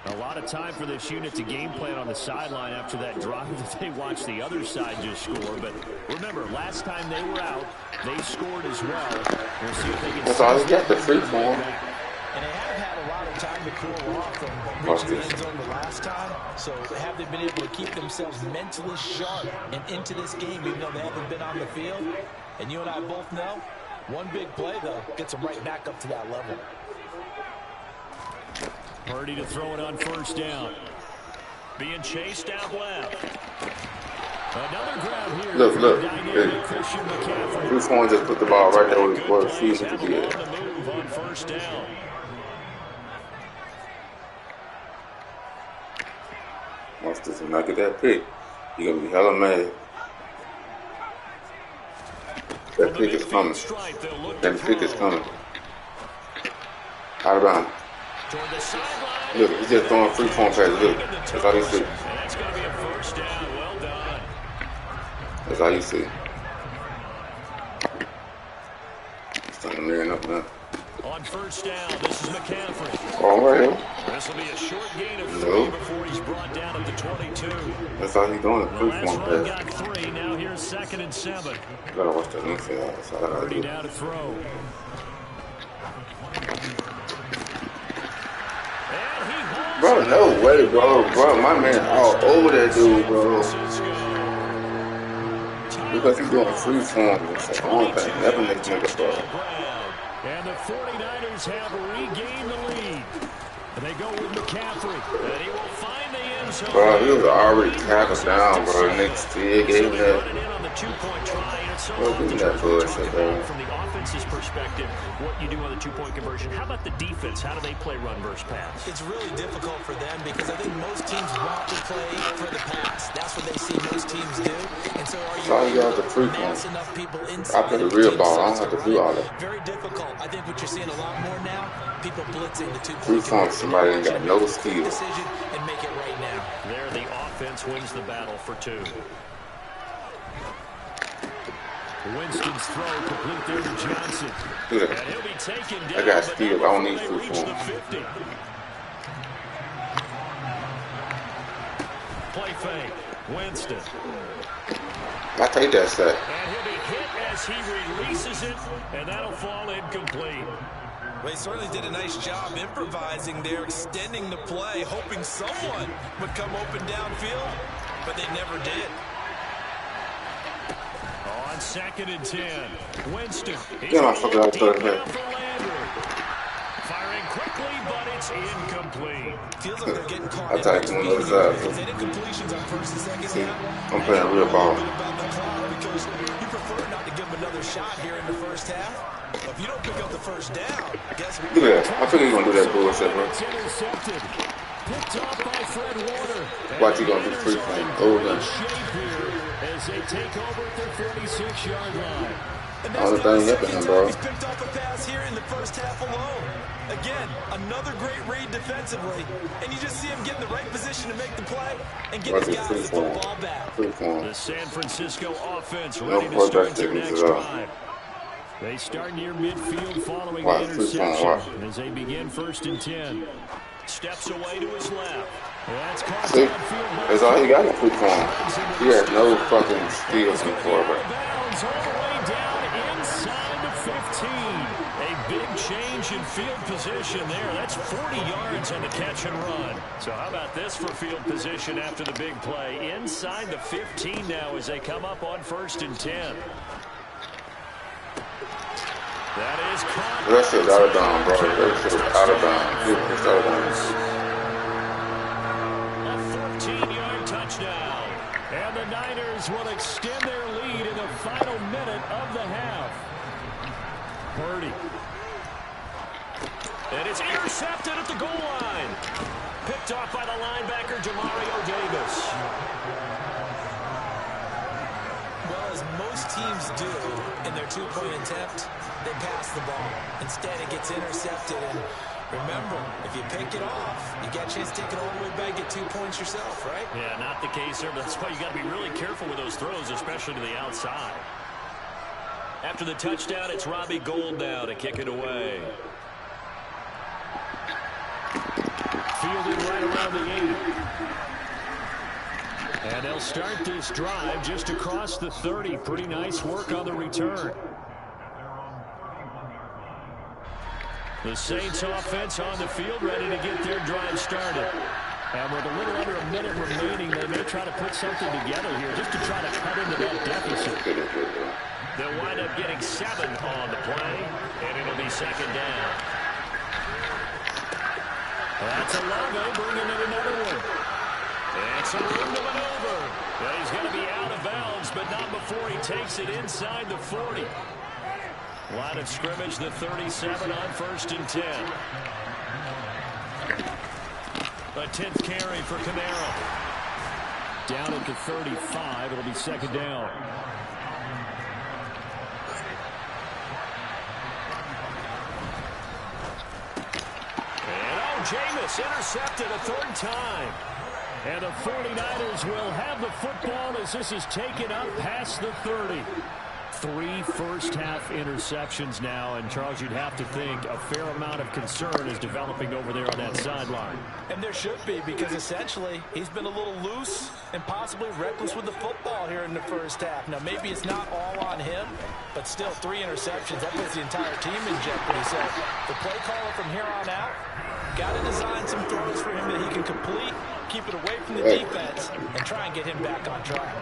A lot of time for this unit to game plan on the sideline after that drive that they watched the other side just score. But remember, last time they were out, they scored as well. We'll see if they can. That's all you get, the free form. And they have had a lot of time to cool off from reaching the end zone the last time. So have they been able to keep themselves mentally sharp and into this game, even though they haven't been on the field? And you and I both know, one big play, though, gets them right back up to that level. Purdy to throw it on first down. Being chased out left. Another grab here. Look. This one just put the ball right there where the feet to be at. Move on first down. Watch this and not get that pick. You're going to be hella mad. That pick is coming. That pick is coming. Out of bounds. Look, he's just throwing free form passes. Look, that's all you see. That's going to be a first down. Well done. That's all you see. Starting to man up now. On first down, this is McCaffrey. Oh, right here. This will be a short gain of 3 before he's brought down at the 22. That's all he's doing. Free form pass. Got 3. Now here's 2nd and 7. You gotta watch that inside. That's all I gotta do. Now to throw. Bro, no way, bro. Bro, my man all over that dude, bro. Because he's doing free form. It's the only thing. Never makes him bro. And the 49ers have regained the lead. And they go with McCaffrey. And he will find the end zone. Bro, he was already tackled down, bro. Next year, gave him that. Bro, give me that bullshit, bro. From the offense's perspective, what you do on the 2-point conversion. How about the defense? How do they play run versus pass? It's really difficult for them because I think most teams want to play for the pass. That's what they see most teams do. And so are you got the free mass enough people I inside play the real ball. I don't have to do all that. Very difficult. I think what you're seeing a lot more now, people blitzing the 2-point Free form, somebody ain't got no skill. Decision and make it right now. There, the offense wins the battle for 2. Winston's throw complete there to Johnson. Look, And he'll be taken down. I got skill. I don't need free form. Play fake. Winston. I take that sack. And he'll be hit as he releases it, and that'll fall incomplete. Well, he certainly did a nice job improvising there, extending the play, hoping someone would come open downfield, but they never did. On 2nd and 10, Winston. Yeah, I forgot to Firing quickly, but it's incomplete. Feels like they're getting caught. I take him on the other side. Incompletions on 1st and 2nd See, down. I'm playing real ball. Because you prefer not to give them another shot here in the first half. If you don't pick up the first down, guess what? Look at that. I think he's going to do that bullshit, bro. Intercepted. Picked off by Fred Warner. Watch you going to do free thing. Over. As they take over at their 46-yard line. All the things happening, bro. He's picked off a pass here in the first half alone. Again, another great read defensively, and you just see him get in the right position to make the play and get his guys the football back. The San Francisco offense ready to start their next drive. They start near midfield following the interception as they begin 1st and 10. Steps away to his left. That's caught See, downfield by that's all he got to put on. He has no fucking He's skills in going the to be out quarterback. of bounds all the way down inside the 15. A big change in field position there. That's 40 yards on the catch and run. So how about this for field position after the big play? Inside the 15 now as they come up on 1st and 10. That is caught. That shit's out of bounds, bro. That shit's out of bounds. It's out of bounds. A 14-yard touchdown. And the Niners will extend their lead in the final minute of the half. Purdy. And it's intercepted at the goal line. Picked off by the linebacker, Demario Davis. Well, as most teams do in their two-point attempt, they pass the ball. Instead, it gets intercepted. And remember, if you pick it off, you get a chance to take it all the way back, get 2 points yourself, right? Yeah, not the case there. That's why you got to be really careful with those throws, especially to the outside. After the touchdown, it's Robbie Gould now to kick it away. Fielded right around the 8. And they'll start this drive just across the 30. Pretty nice work on the return. The Saints offense on the field, ready to get their drive started. And with a little under a minute remaining, they may try to put something together here just to try to cut into that deficit. They'll wind up getting 7 on the play, and it'll be 2nd down. That's Alago bringing in another one. And some room to maneuver. Well, he's going to be out of bounds, but not before he takes it inside the 40. Line of scrimmage, the 37 on 1st and 10. A 10th carry for Camaro. Down at the 35, it'll be 2nd down. And Jameis intercepted a 3rd time. And the 49ers will have the football as this is taken up past the 30. 3 first-half interceptions now, and Charles, you'd have to think a fair amount of concern is developing over there on that sideline. And there should be, because essentially he's been a little loose and possibly reckless with the football here in the first half. Now, maybe it's not all on him, but still 3 interceptions. That puts the entire team in jeopardy. So the play caller from here on out got to design some throws for him that he can complete, keep it away from the defense, and try and get him back on track.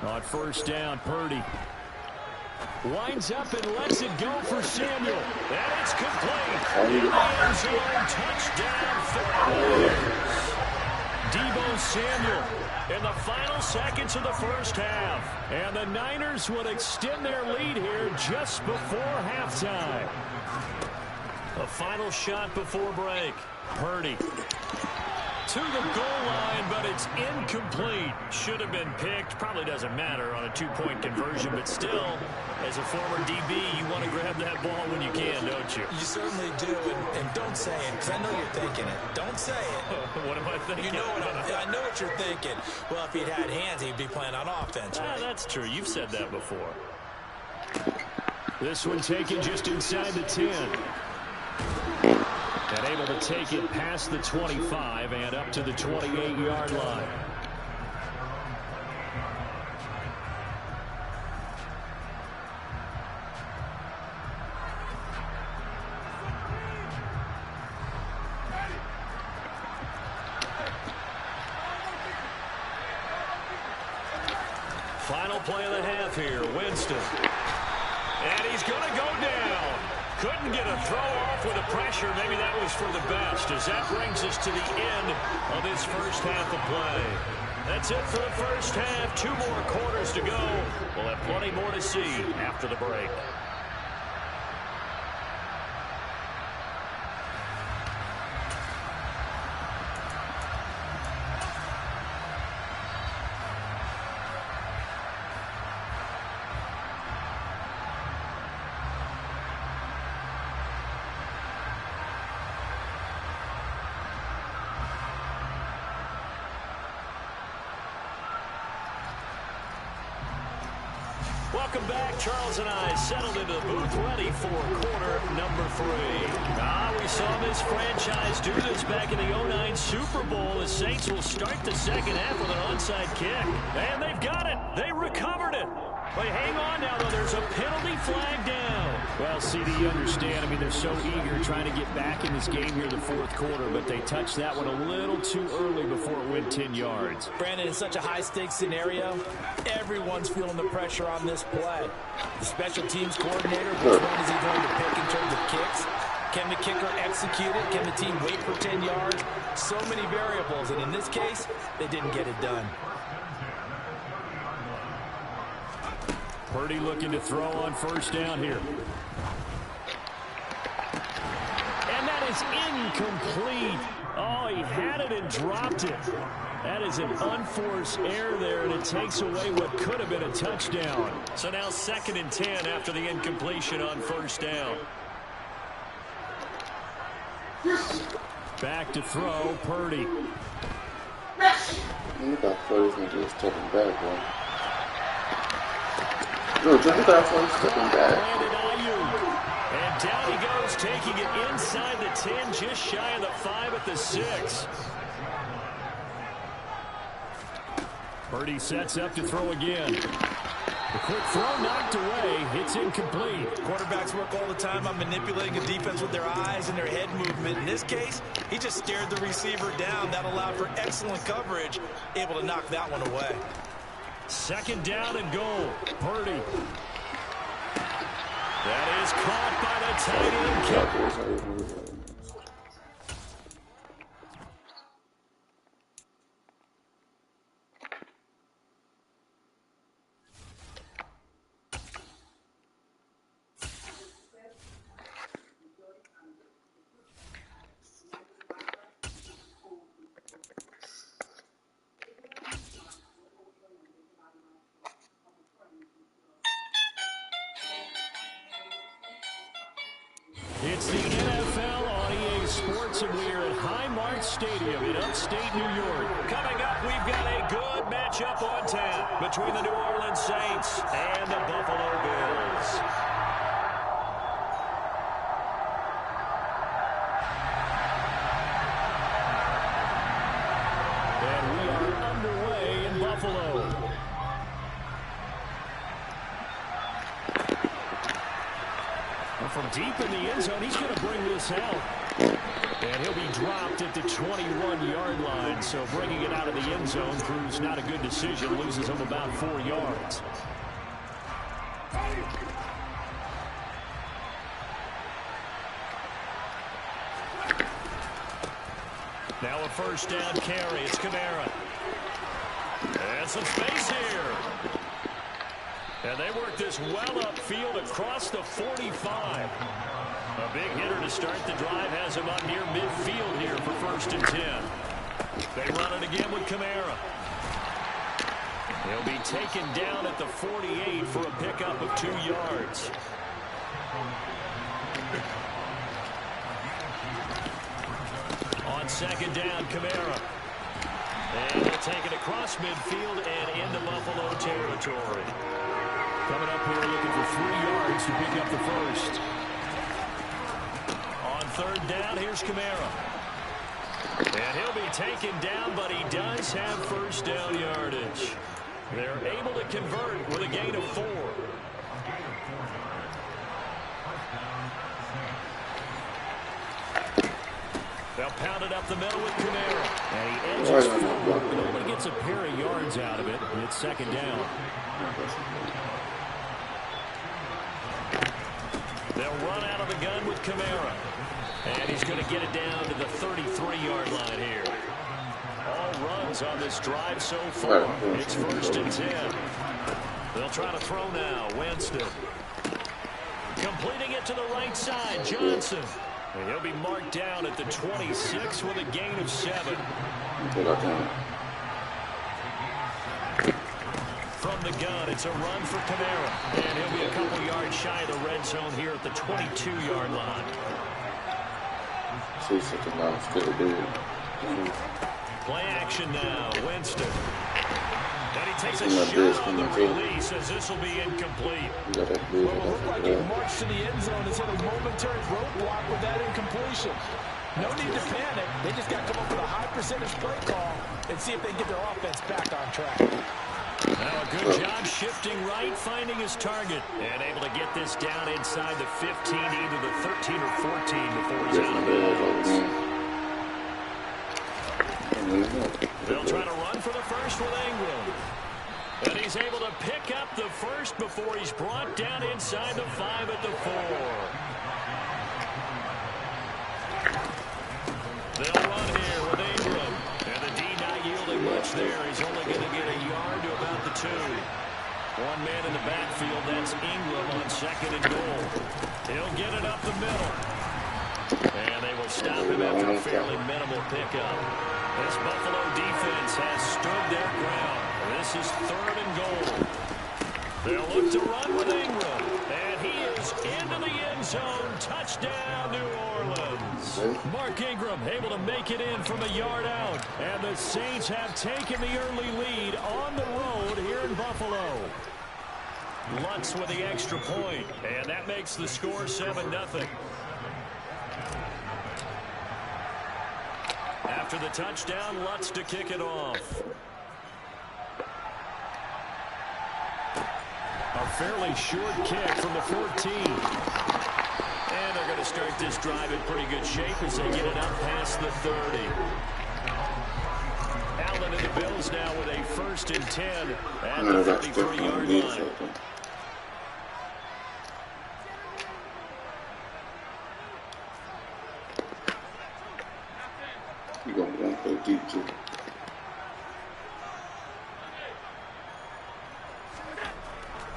On 1st down, Purdy winds up and lets it go for Samuel. And it's complete. In the end zone, touchdown, 49ers. Deebo Samuel in the final seconds of the first half. And the Niners will extend their lead here just before halftime. A final shot before break. Purdy to the goal line, but it's incomplete. Should have been picked. Probably doesn't matter on a 2-point conversion, but still, as a former DB, you want to grab that ball when you can, don't you? You certainly do, and don't say it, because I know you're thinking it. Don't say it. What am I thinking? You know I know what you're thinking. Well, if he'd had hands, he'd be playing on offense. Right? That's true. You've said that before. This one taken just inside the 10. And able to take it past the 25 and up to the 28-yard line. Final play of the half here, Winston. And he's going to go down. Couldn't get a throw off with the pressure. Maybe that was for the best, as that brings us to the end of this first half of play. That's it for the first half. 2 more quarters to go. We'll have plenty more to see after the break. Welcome back. Charles and I settled into the booth ready for quarter number 3. We saw this franchise do this back in the 09 Super Bowl. The Saints will start the second half with an onside kick. And they've got it. They recovered it. But hang on now, though. There's a penalty flag down. Well, CD, you understand. I mean, they're so eager trying to get back in this game here in the fourth quarter, but they touched that one a little too early before it went 10 yards. Brandon, in such a high-stakes scenario, everyone's feeling the pressure on this play. The special teams coordinator, which one is he going to pick in terms of kicks? Can the kicker execute it? Can the team wait for 10 yards? So many variables, and in this case, they didn't get it done. Purdy looking to throw on first down here. And that is incomplete. Oh, he had it and dropped it. That is an unforced error there, and it takes away what could have been a touchdown. So now 2nd and 10 after the incompletion on first down. Back to throw, Purdy. Look how Purdy's going to just stepping back, bro. No, just look how Purdy's stepping back. And down he goes, taking it inside the 10, just shy of the 5 at the 6. Purdy sets up to throw again. The quick throw knocked away. It's incomplete. Quarterbacks work all the time on manipulating a defense with their eyes and their head movement. In this case, he just stared the receiver down. That allowed for excellent coverage, able to knock that one away. 2nd down and goal. Purdy. That is caught by the tight end kick. It's the NFL on EA Sports, and we are at Highmark Stadium in upstate New York. Coming up, we've got a good matchup on tap between the New Orleans Saints and the Buffalo Bills. And we are underway in Buffalo. From deep in the end zone, he's going to bring this out. And he'll be dropped at the 21-yard line. So bringing it out of the end zone proves not a good decision. Loses him about 4 yards. Now a first down carry. It's Kamara. And some space here. And they work this well upfield across the 45. A big hitter to start the drive has him on near midfield here for 1st and 10. They run it again with Kamara. He'll be taken down at the 48 for a pickup of 2 yards. On 2nd down, Kamara. And they'll take it across midfield and into Buffalo territory. Coming up here looking for 3 yards to pick up the first. On 3rd down, here's Kamara. And he'll be taken down, but he does have first down yardage. They're able to convert with a gain of 4. They'll pound it up the middle with Kamara. And he edges forward, but only gets a pair of yards out of it. And it's 2nd down. They'll run out of the gun with Kamara. And he's going to get it down to the 33-yard line here. All runs on this drive so far. It's 1st and 10. They'll try to throw now. Winston. Completing it to the right side. Johnson. And he'll be marked down at the 26 with a gain of 7. From the gun, it's a run for Kamara. And he'll be a couple yards shy of the red zone here at the 22-yard line. She's such a nice little dude. Play action now. Winston. And he takes a shot on the release as this will be incomplete. Well, it looked like he marched to the end zone and hit a momentary roadblock with that incompletion. No need to panic. They just got to come up with a high percentage play call and see if they can get their offense back on track. Now a good job shifting right, finding his target, and able to get this down inside the 15, either the 13 or 14 before he's out of bounds. They'll try to run for the first with Ingram. And he's able to pick up the first before he's brought down inside the 5 at the 4. They'll run here with Ingram. And the D not yielding much there. He's only going to get a yard to about the 2. One man in the backfield, that's Ingram on 2nd and goal. He'll get it up the middle. And they will stop him after a fairly minimal pickup. This Buffalo defense has stood their ground. This is 3rd and goal. They'll look to run with Ingram. And he is into the end zone. Touchdown, New Orleans. Mark Ingram able to make it in from a yard out. And the Saints have taken the early lead on the road here in Buffalo. Lutz with the extra point. And that makes the score 7-0. After the touchdown, Lutz to kick it off. A fairly short kick from the 14. And they're going to start this drive in pretty good shape as they get it up past the 30. Allen and the Bills now with a 1st and 10 at the 33-yard line. You're going to go deep too.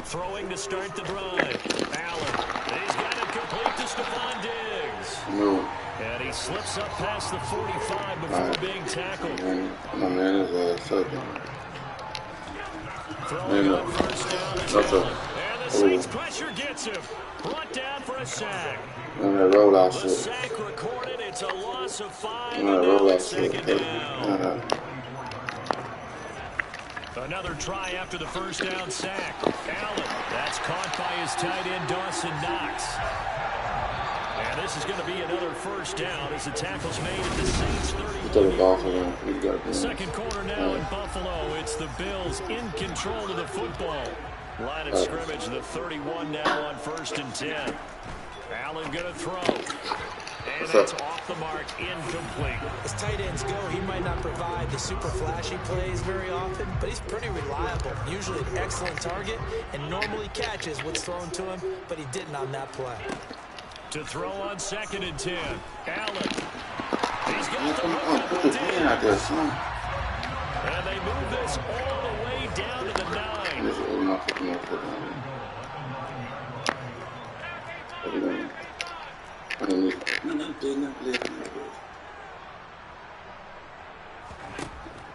Throwing to start the drive. Allen. He's got it complete to Stephon Diggs. No. And he slips up past the 45 before being tackled. My man is second. Throwing on 1st down is Allen. And the Saints pressure gets him. Brought down for a sack. The sack recorded. It's a loss of 5. And now it's 2nd down. Another try after the 1st down sack. Allen. That's caught by his tight end, Dawson Knox. And this is going to be another 1st down as the tackle's made at the Saints 30. Second quarter now in Buffalo. It's the Bills in control of the football. Line of scrimmage, the 31 now on 1st and 10. Allen going to throw. And that's off the mark, incomplete. As tight ends go, he might not provide the super flashy plays very often, but he's pretty reliable. Usually an excellent target, and normally catches what's thrown to him, but he didn't on that play. To throw on 2nd and 10. Allen. He's got the hook up with Diggs. And they move this all the way down to the 9.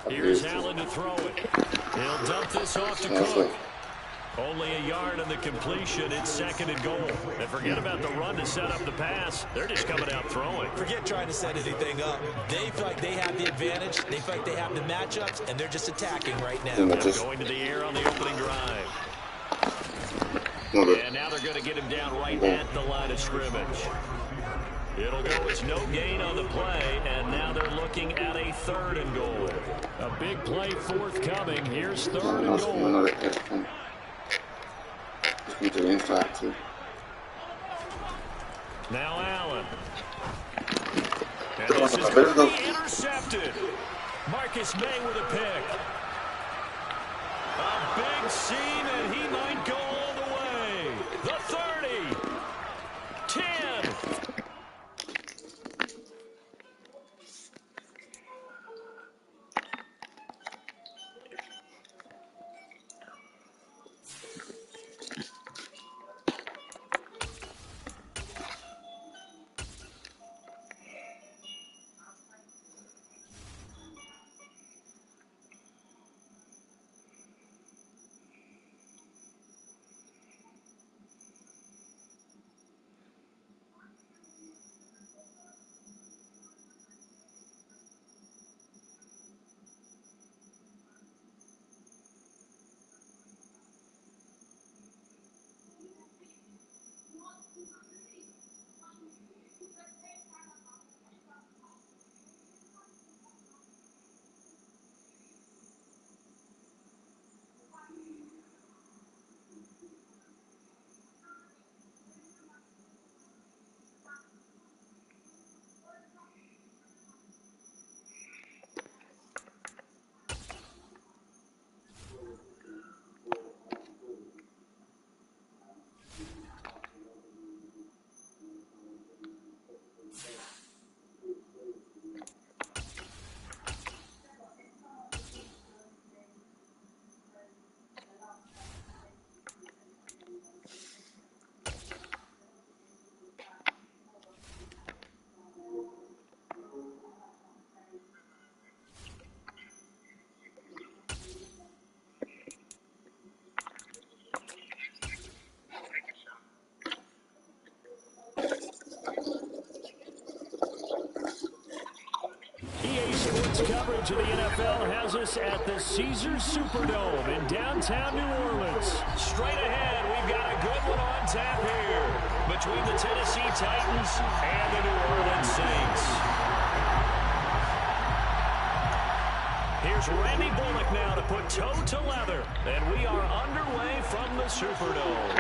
Here's Allen to throw it. He'll dump this off to Cook. Only a yard on the completion. It's 2nd and goal. And forget about the run to set up the pass. They're just coming out throwing. Forget trying to set anything up. They feel like they have the advantage. They feel like they have the matchups, and they're just attacking right now. They're going to the air on the opening drive. And now they're going to get him down right at the line of scrimmage. It'll go as no gain on the play, and now they're looking at a 3rd and goal. A big play forthcoming. Here's 3rd and goal. To the inside too. Now Allen. And this is going to be intercepted. Marcus May with a pick. A big seam, and he might go all the way. The 30. 10. Tonight's coverage of the NFL has us at the Caesars Superdome in downtown New Orleans. Straight ahead, we've got a good one on tap here between the Tennessee Titans and the New Orleans Saints. Here's Randy Bullock now to put toe to leather, and we are underway from the Superdome.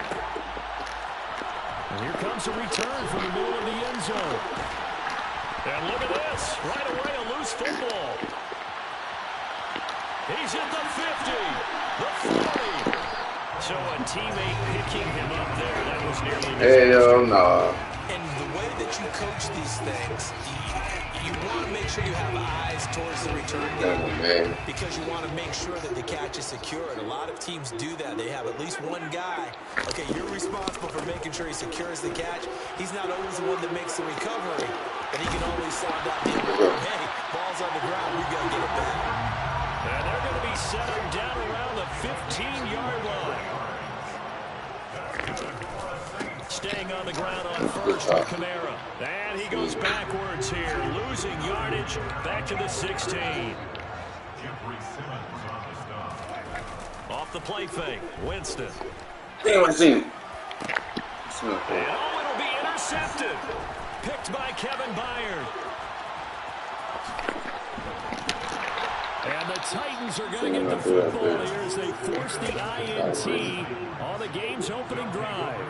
And here comes a return from the middle of the end zone. And look at this. Right away, a loose football. He's at the 50, the 40. So a teammate picking him up there. That was nearly hell no. And the way that you coach these things, you want to make sure you have eyes towards the return game because you want to make sure that the catch is secured. A lot of teams do that. They have at least one guy. Okay, you're responsible for making sure he secures the catch. He's not always the one that makes the recovery, but he can always sound out the other. Hey, ball's on the ground. We got to get it back. And they're going to be centered down around the 15-yard line. Staying on the ground on first with Kamara. And he goes backwards here, losing yardage back to the 16. Off the play fake, Winston. Damn, I seen it. And it'll be intercepted. Picked by Kevin Byard. And the Titans are going to get the football here as they force the INT on the game's opening drive.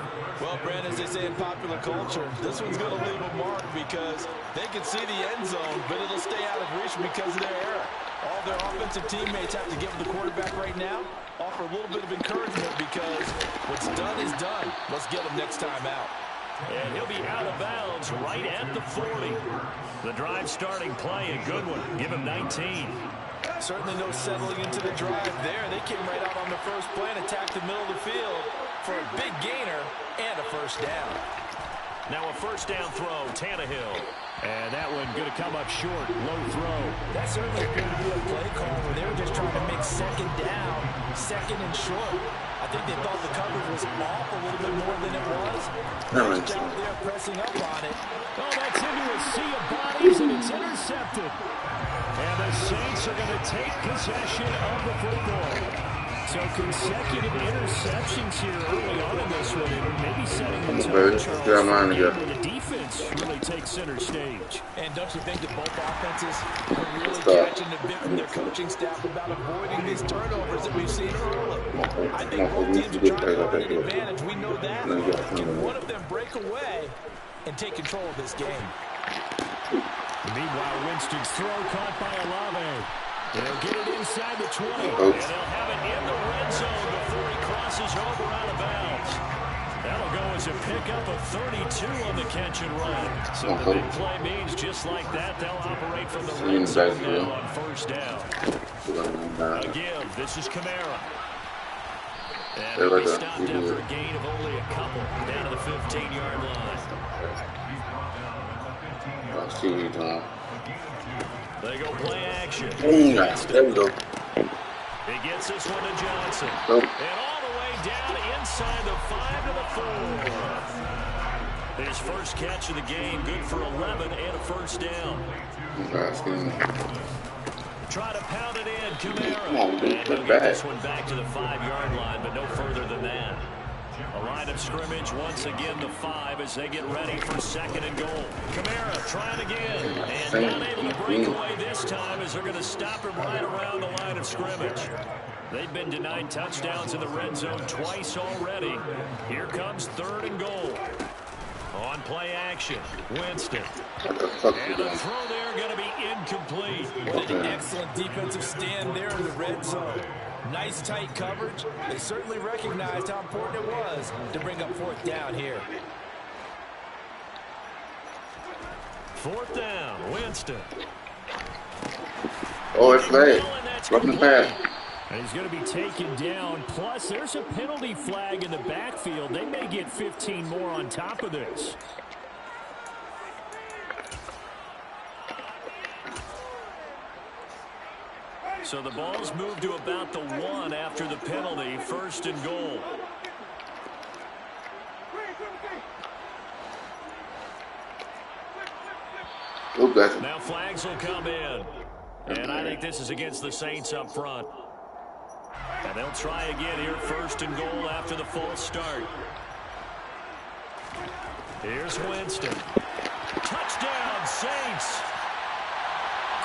Well, Brandon, as they say in popular culture, this one's going to leave a mark because they can see the end zone, but it'll stay out of reach because of their error. All their offensive teammates have to give the quarterback right now, offer a little bit of encouragement because what's done is done. Let's get him next time out. And he'll be out of bounds right at the 40. The drive starting play, a good one. Give him 19. Certainly no settling into the drive there. They came right out on the first play and attacked the middle of the field for a big gainer and a first down. Now a first down throw, Tannehill. And that one going to come up short, low throw. That certainly appeared to be a play call where they were just trying to make second down, second and short. I think they thought the coverage was off a little bit more than it was. Nice job there pressing up on it. Oh, that's into a sea of bodies, and it's intercepted. And the Saints are going to take possession of the football. So consecutive interceptions here early on in this one, and maybe setting the tone, Charles, where the defense really takes center stage. And don't you think that both offenses are really catching a bit from their coaching staff about avoiding these turnovers that we've seen early? I think both teams are trying to find an advantage. We know that. Can one of them break away and take control of this game? Meanwhile, Winston's throw caught by Olave. They'll get it inside the 20, and they'll have it in the red zone before he crosses over out of bounds. That'll go as a pickup of 32 on the catch and run. So the big play means just like that, they'll operate from the red zone now on first down. A give, this is Kamara. And he'll be stopped after a gain of only a couple down to the 15-yard line. I see you, Tom. They go play action. There we go. He gets this one to Johnson. Nope. And all the way down inside the 5 to the 4. His first catch of the game, good for 11 and a first down. Try to pound it in, Kamara. And he'll get this one back to the 5-yard line, but no further than that. A line of scrimmage, once again the 5 as they get ready for second and goal. Kamara trying again, and not able to break away this time as they're going to stop him right around the line of scrimmage. They've been denied touchdowns in the red zone twice already. Here comes third and goal. On play action, Winston. And the throw there going to be incomplete. What an excellent defensive stand there in the red zone. Nice tight coverage. They certainly recognized how important it was to bring up fourth down here. Fourth down, Winston. Oh, it's late. Run the pass. And he's going to be taken down. Plus, there's a penalty flag in the backfield. They may get 15 more on top of this. So the ball's moved to about the 1 after the penalty. First and goal. Now flags will come in. And I think this is against the Saints up front. And they'll try again here, 1st and goal after the false start. Here's Winston. Touchdown, Saints.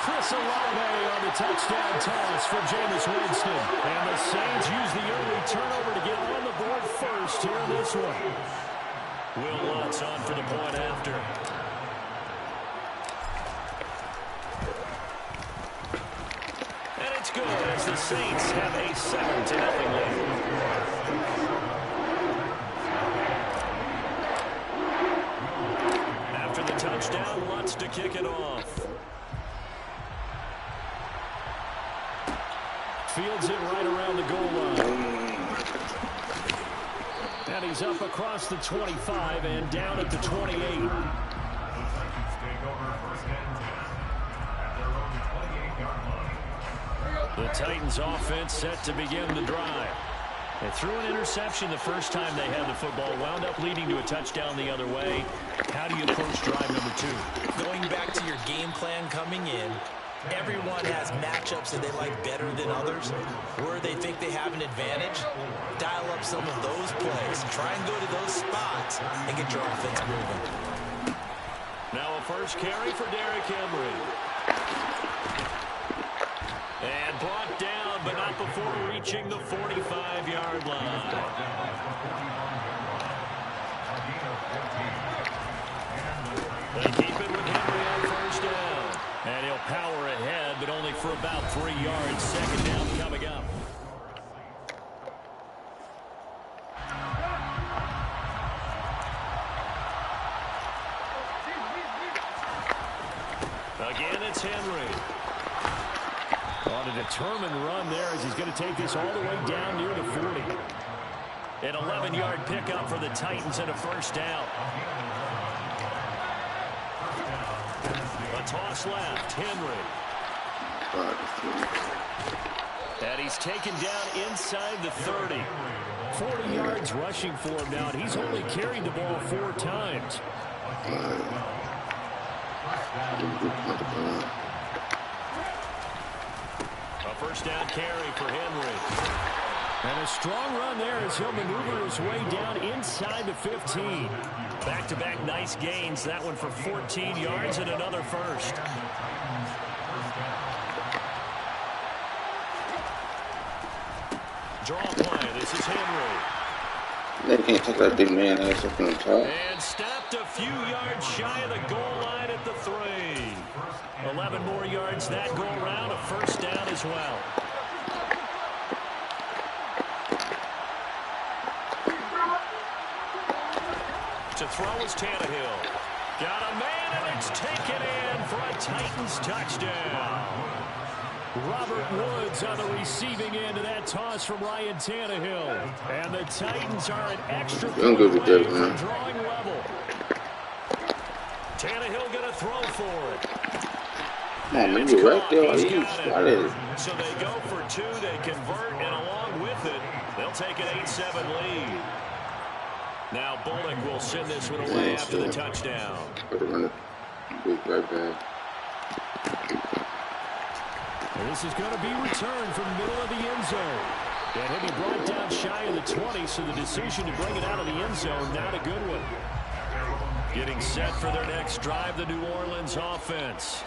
Chris Olave on the touchdown toss for Jameis Winston. And the Saints use the early turnover to get on the board first here in this one. Will Lutz on for the point after. And it's good as the Saints have a 7-0 lead. After the touchdown, Lutz to kick it off. Fields it right around the goal line. And he's up across the 25 and down at the 28. The Titans offense set to begin the drive. They threw an interception the first time they had the football, wound up leading to a touchdown the other way. How do you approach drive number 2? Going back to your game plan coming in, everyone has matchups that they like better than others, where they think they have an advantage. Dial up some of those plays. Try and go to those spots and get your offense moving. Now a first carry for Derrick Henry. And brought down, but not before reaching the 45-yard line. They keep it with Henry on first down. And he'll power ahead, but only for about 3 yards. 2nd down coming up. Again, it's Henry. On a determined run there as he's going to take this all the way down near the 40. An 11-yard pickup for the Titans and a first down. A toss left, Henry. And he's taken down inside the 30. 40 yards rushing for him now, and he's only carried the ball 4 times. A first down carry for Henry. And a strong run there as he'll maneuver his way down inside the 15. Back-to-back nice gains. That one for 14 yards and another first. Draw play. This is Henry. They can't take that big man ass up on the top. And stopped a few yards shy of the goal line at the 3. 11 more yards that go around. A first down as well. To throw is Tannehill. Got a man, and it's taken in for a Titans touchdown. Robert Woods on the receiving end of that toss from Ryan Tannehill. And the Titans are an extra point away from drawing level. Tannehill going to throw for it. Man, it's right there. So they go for 2, they convert, and along with it, they'll take an 8-7 lead. Now Bullock will send this one away after the touchdown. Right back. This is going to be returned from the middle of the end zone. And he'll be brought down shy of the 20, so the decision to bring it out of the end zone, not a good one. Getting set for their next drive, the New Orleans offense.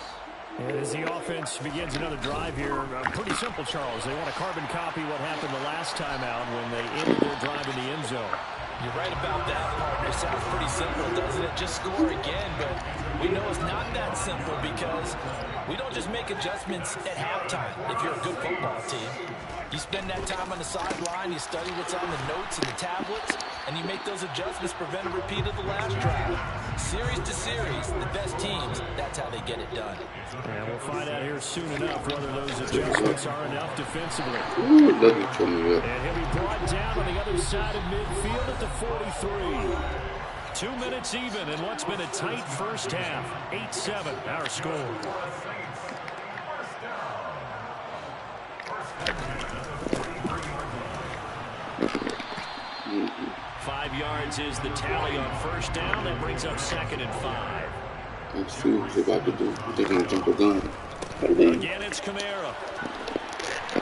And as the offense begins another drive here, pretty simple, Charles. They want to carbon copy what happened the last time out when they ended their drive in the end zone. You're right about that, partner. Sounds pretty simple, doesn't it? Just score again, but we know it's not that simple because we don't just make adjustments at halftime if you're a good football team. You spend that time on the sideline, you study what's on the notes and the tablets, and you make those adjustments, prevent a repeat of the last drive. Series to series, the best teams, that's how they get it done. And we'll find out here soon enough whether those adjustments are enough defensively. Ooh, lucky for me. And he'll be brought down on the other side of midfield at the 43. 2 minutes even in what's been a tight first half. 8-7, our score. Mm-hmm. 5 yards is the tally on first down. That brings up 2nd and 5. Let's see what they're about to do. They're going to jump a gun. Again, it's Kamara.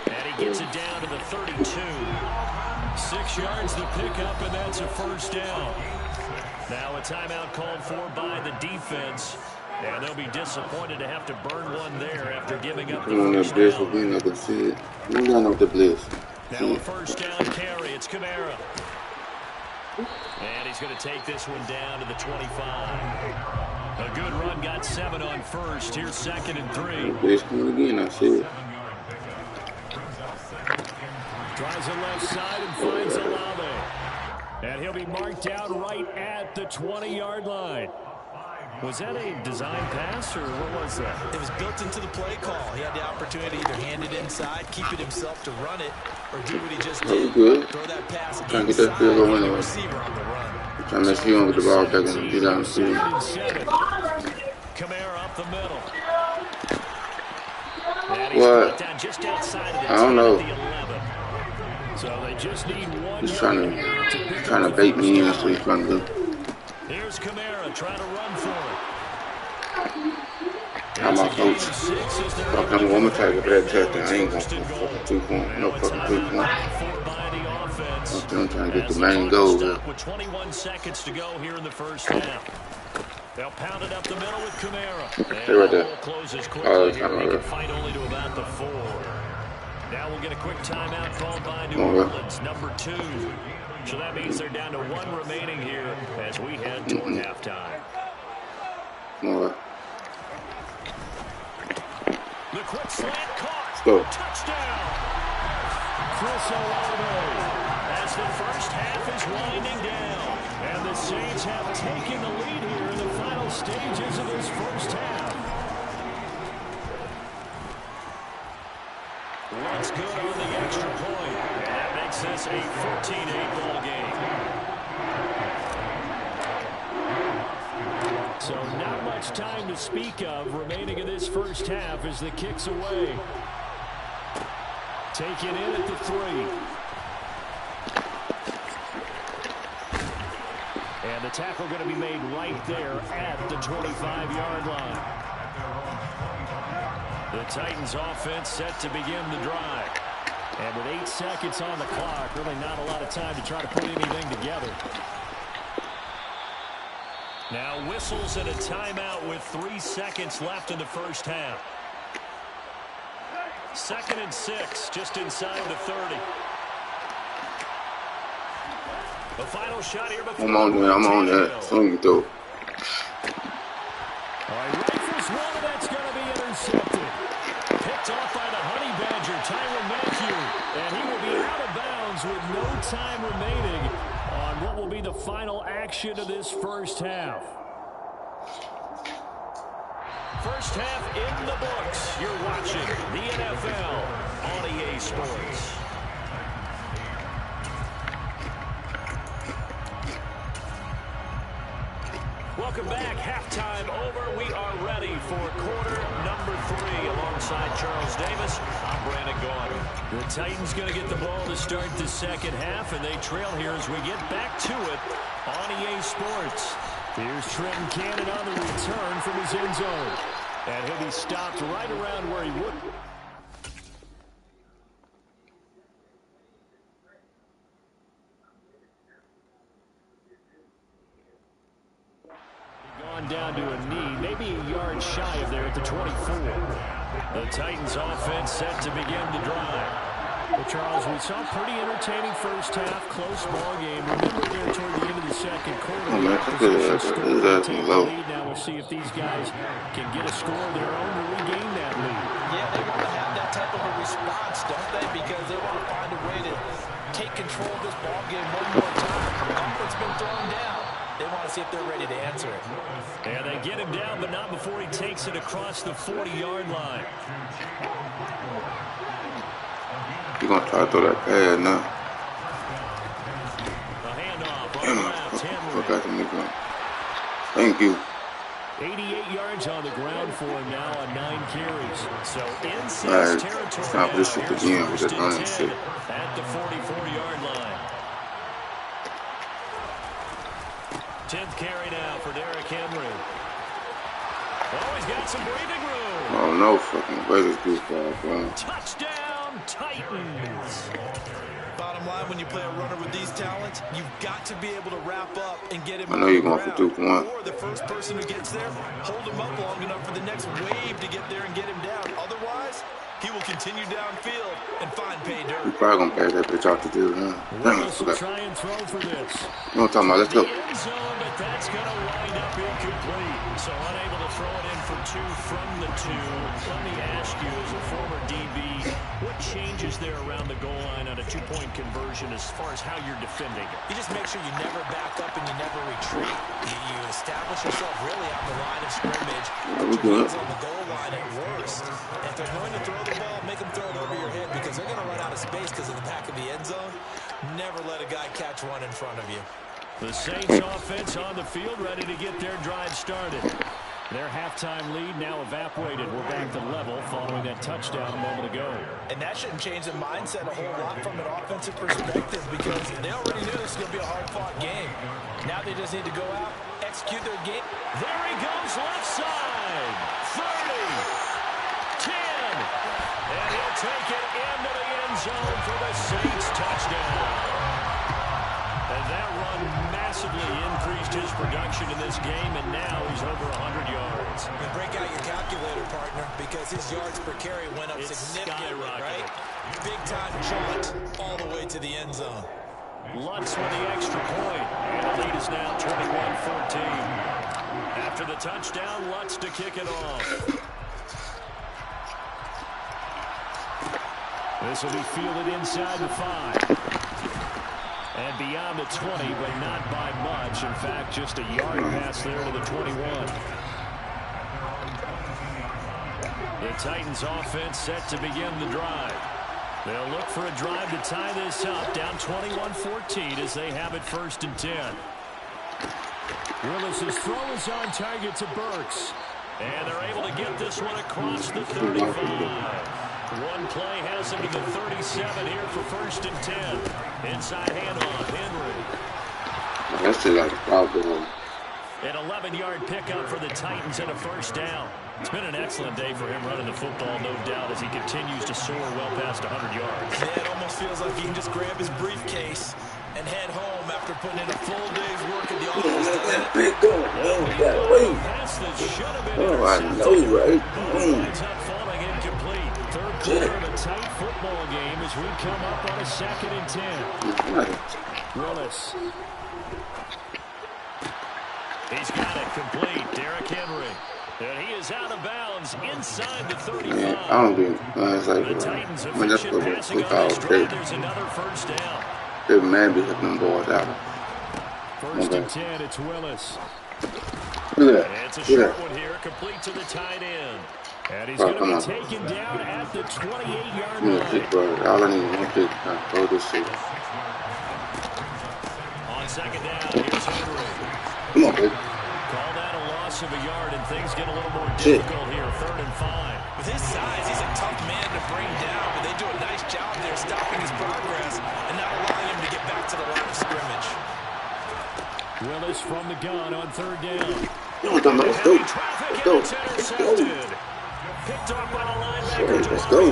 And he gets it down to the 32. 6 yards to pick up, and that's a first down. Now a timeout called for by the defense. And they'll be disappointed to have to burn one there after giving up the first down. Now a first down carry. It's Kamara. And he's going to take this one down to the 25. A good run, got 7 on first. Here's 2nd and 3. Again, I see it. Tries the left side and finds Olave. And he'll be marked out right at the 20-yard line. Was that a design pass, or what was that? It was built into the play call. He had the opportunity to either hand it inside, keep it himself to run it, or do what he just did. Throw that pass Trying to get that field goal anyway. Receiver on the run. Trying to make sure you don't get the ball back and get out and see. Kamara up the middle. What? Just outside of the I don't know. So they just need one. He's trying to bait me in. That's what he's trying to do. Here's Kamara trying to run for it. How my coach? I'm going to try to get that touchdown. I ain't going to fucking 2 point. No fucking 3 point. I'm trying to get the main goal. With 21 seconds to go here in the first half. They'll pound it up the middle with Kamara. Stay right there. Closes quickly here. He can fight only to about the 4. Now we'll get a quick timeout called by New Orleans, number 2. So that means they're down to 1 remaining here as we head toward halftime. The quick slant caught. Touchdown. Chris Olave as the first half is winding down. And the Saints have taken the lead here in the final stages of this first half. Runs good on the extra point. And that makes this a 14-8 ball game. So not much time to speak of remaining in this first half as the kick's away. Taken in at the 3. And the tackle going to be made right there at the 25-yard line. The Titans offense set to begin the drive. And with 8 seconds on the clock, really not a lot of time to try to put anything together. Now whistles and a timeout with 3 seconds left in the first half. 2nd and 6, just inside the 30. The final shot here before. I'm on that. Swing through. All right, rifles one, and that's going to be intercepted. Picked off by the Honey Badger, Tyrann Mathieu. And he will be out of bounds with no time remaining on what will be the final action of this first half. First half in the books. You're watching the NFL on EA Sports. Welcome back. Halftime over. We are ready for quarter number 3 alongside Charles Davis. I'm Brandon Gaudin. The Titans going to get the ball to start the second half, and they trail here as we get back to it on EA Sports. Here's Trenton Cannon on the return from his end zone. And he'll be stopped right around where he would. Gone down to a knee, maybe a yard shy of there at the 24. The Titans offense set to begin the drive. Well, Charles, we saw a pretty entertaining first half, close ball game. Remember there toward the end of the second quarter. Now we'll see if these guys can get a score of their own to regain that lead. Yeah, they want to have that type of a response, don't they? Because they want to find a way to take control of this ball game one more time. The gauntlet's been thrown down. They want to see if they're ready to answer it. And they get him down, but not before he takes it across the 40-yard line. You're going to try to throw that pass now. A handoff on the left. Henry. Thank you. 88 yards on the ground for him now on 9 carries. So inside territory. Stop this shit again with this running shit. At the 44-yard line. 10th carry now for Derrick Henry. Oh, he's got some breathing room. Oh, no fucking Raiders goofball, bro. Touchdown, Titans. Bottom line, when you play a runner with these talents, you've got to be able to wrap up and get him I know on you're the going for ground. Duke one. Or the first person who gets there, hold him up long enough for the next wave to get there and get him down. Otherwise, he will continue downfield and find pay dirt. You're probably going to pay that bitch out to do, huh? Damn, I forgot. Try and throw for this. You know what I'm talking about? Let's go. End zone, but that's going to wind up incomplete. So unable to throw it in for 2 from the 2. Let me ask you, as a former DB, what changes there around the goal line on a 2-point conversion as far as how you're defending it? You just make sure you never back up and you never retreat. You establish yourself really on the line of scrimmage. Put your hands on the goal line at worst. If they're going to throw the ball, make them throw it over your head because they're going to run out of space because of the back of the end zone. Never let a guy catch one in front of you. The Saints offense on the field, ready to get their drive started. Their halftime lead now evaporated. We're back to level following that touchdown a moment ago. And that shouldn't change the mindset a whole lot from an offensive perspective because they already knew this was going to be a hard-fought game. Now they just need to go out, execute their game. There he goes left side. 30. 10. And he'll take it into the end zone for the Saints touchdown. And that run massively increased his production in this game, and now he's over 100 yards. And break out your calculator, partner, because his yards per carry went up significantly, right? Big-time jaunt all the way to the end zone. Lutz with the extra point, and the lead is now 21-14. After the touchdown, Lutz to kick it off. This will be fielded inside the 5. And beyond the 20, but not by much. In fact, just a yard pass there to the 21. The Titans offense set to begin the drive. They'll look for a drive to tie this up, down 21-14 as they have it 1st and 10. Willis's throw is on target to Burks. And they're able to get this one across the 35. One play has him to the 37 here for 1st and 10. Inside handoff, Henry. That's just like a problem. An 11-yard pickup for the Titans and a 1st down. It's been an excellent day for him running the football, no doubt, as he continues to soar well past 100 yards. Yeah, it almost feels like he can just grab his briefcase and head home after putting in a full day's work at the office. Oh, I know, right? Incomplete. Third quarter of a tight football game as we come up on a 2nd and 10. Willis. He's got it complete. Derrick Henry. And he is out of bounds inside the 35. Man, I don't get it's like, the Titans man, that's what passing they on this call drive. There's another 1st down. They're mad because them boys out. 1st and 10, it's Willis. Look at that. And it's a short one here, complete to the tight end. And he's going to be taken down at the 28-yard line. All I need is one kick. Throw this shit. On 2nd down, here's Henry. Come on, baby. Call that a loss of a yard, and things get a little more difficult here. 3rd and 5. With his size, he's a tough man to bring down, but they do a nice job there stopping his progress and not allowing him to get back to the line of scrimmage. Willis from the gun on 3rd down. You know what I'm talking about? Let's go. Let's go. Let's go. Picked up by the linebacker. Let's go.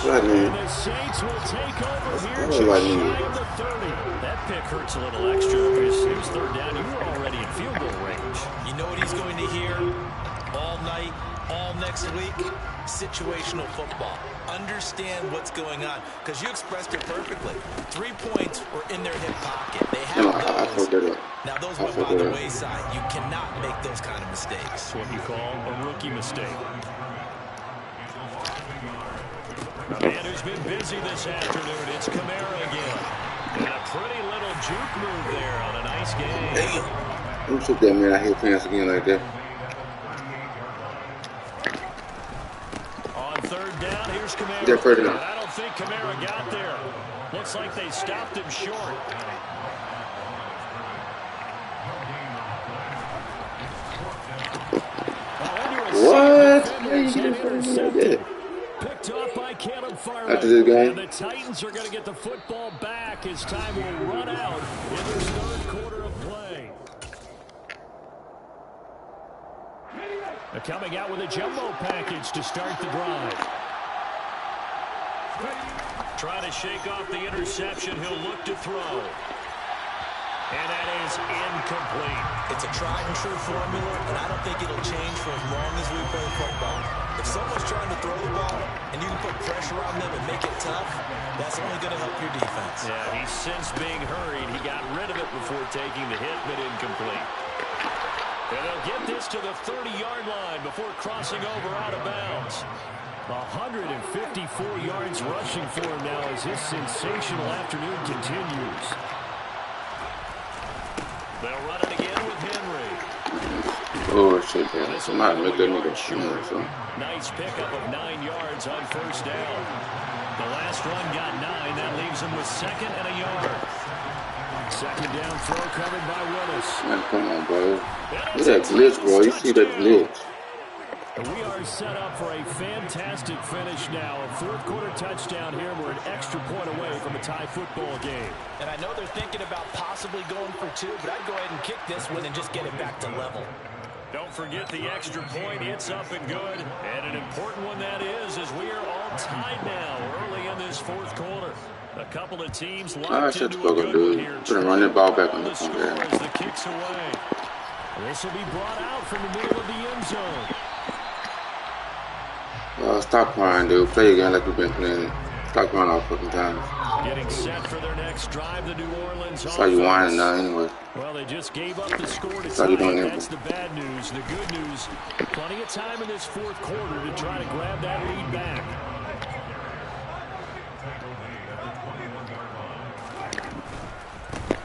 Right, man. And the Saints will take over here That's just right, shy of the 30. That pick hurts a little extra because it was 3rd down. You were already in field goal range. You know what he's going to hear all night, all next week? Situational football. Understand what's going on because you expressed it perfectly. 3 points were in their hip pocket. They have those. Now those went by the wayside. You cannot make those kind of mistakes. That's what you call a rookie mistake. A man who's been busy this afternoon, it's Kamara again. And a pretty little juke move there on a nice game. Who took that man out here pants again like that? On 3rd down, here's Kamara. Get further down. I don't think Kamara got there. Looks like they stopped him short. What? How you get further like that? Picked off by Caleb Farley. After this guy. And the Titans are going to get the football back as time will run out in this 3rd quarter of play. A coming out with a jumbo package to start the drive. Trying to shake off the interception. He'll look to throw. And that is incomplete. It's a tried-and-true formula, and I don't think it'll change for as long as we play football. If someone's trying to throw the ball and you can put pressure on them and make it tough, that's only going to help your defense. Yeah, he's since being hurried. He got rid of it before taking the hit, but incomplete. And they'll get this to the 30-yard line before crossing over out of bounds. 154 yards rushing for him now as his sensational afternoon continues. They'll run it again with Henry. Oh, shit, man. Somebody make that nigga shoot. Nice pickup of 9 yards on first down. The last run got 9. That leaves him with 2nd and a yard. Second down throw covered by Willis. Man, come on, bro. Look at that glitch, bro. You see that glitch. We are set up for a fantastic finish now. A fourth-quarter touchdown here. We're an extra point away from a tie football game. And I know they're thinking about possibly going for 2, but I'd go ahead and kick this one and just get it back to level. Don't forget the extra point. It's up and good. And an important one that is, as we are all tied now early in this fourth quarter. A couple of teams locked into a good one here. Put run that ball back on the score as the kick's away. This will be brought out from the middle of the end zone. Stop crying, dude. Play again like we've been playing. Stop crying all fucking time. Getting set for their next drive, the New Orleans offense. Saw you whining now anyway. Well, they just gave up the score to tie. That's the bad news. The good news, plenty of time in this fourth quarter to try to grab that lead back.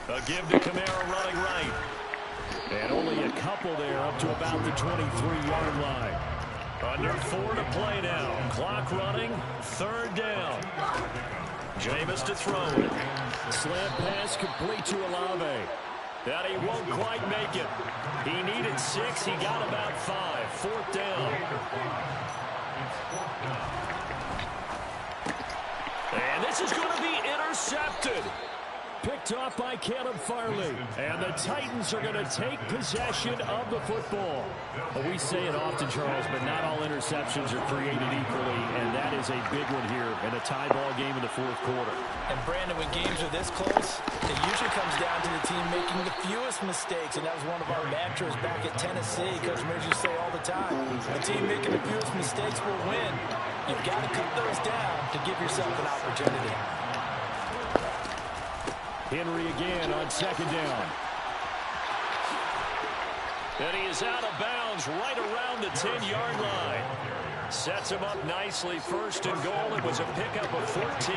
A give to Kamara running right. And only a couple there up to about the 23-yard line. Under 4 to play now. Clock running. 3rd down. Jameis to throw it. Slant pass complete to Olave. That he won't quite make it. He needed 6. He got about 5. 4th down. And this is going to be intercepted. Picked off by Caleb Farley. And the Titans are going to take possession of the football. Well, we say it often, Charles, but not all interceptions are created equally, and that is a big one here in a tie ball game in the fourth quarter. And, Brandon, when games are this close, it usually comes down to the team making the fewest mistakes, and that was one of our mantras back at Tennessee. Coach Mears used to say all the time, the team making the fewest mistakes will win. You've got to cut those down to give yourself an opportunity. Henry again on 2nd down. And he is out of bounds right around the 10-yard line. Sets him up nicely. 1st and goal. It was a pickup of 14.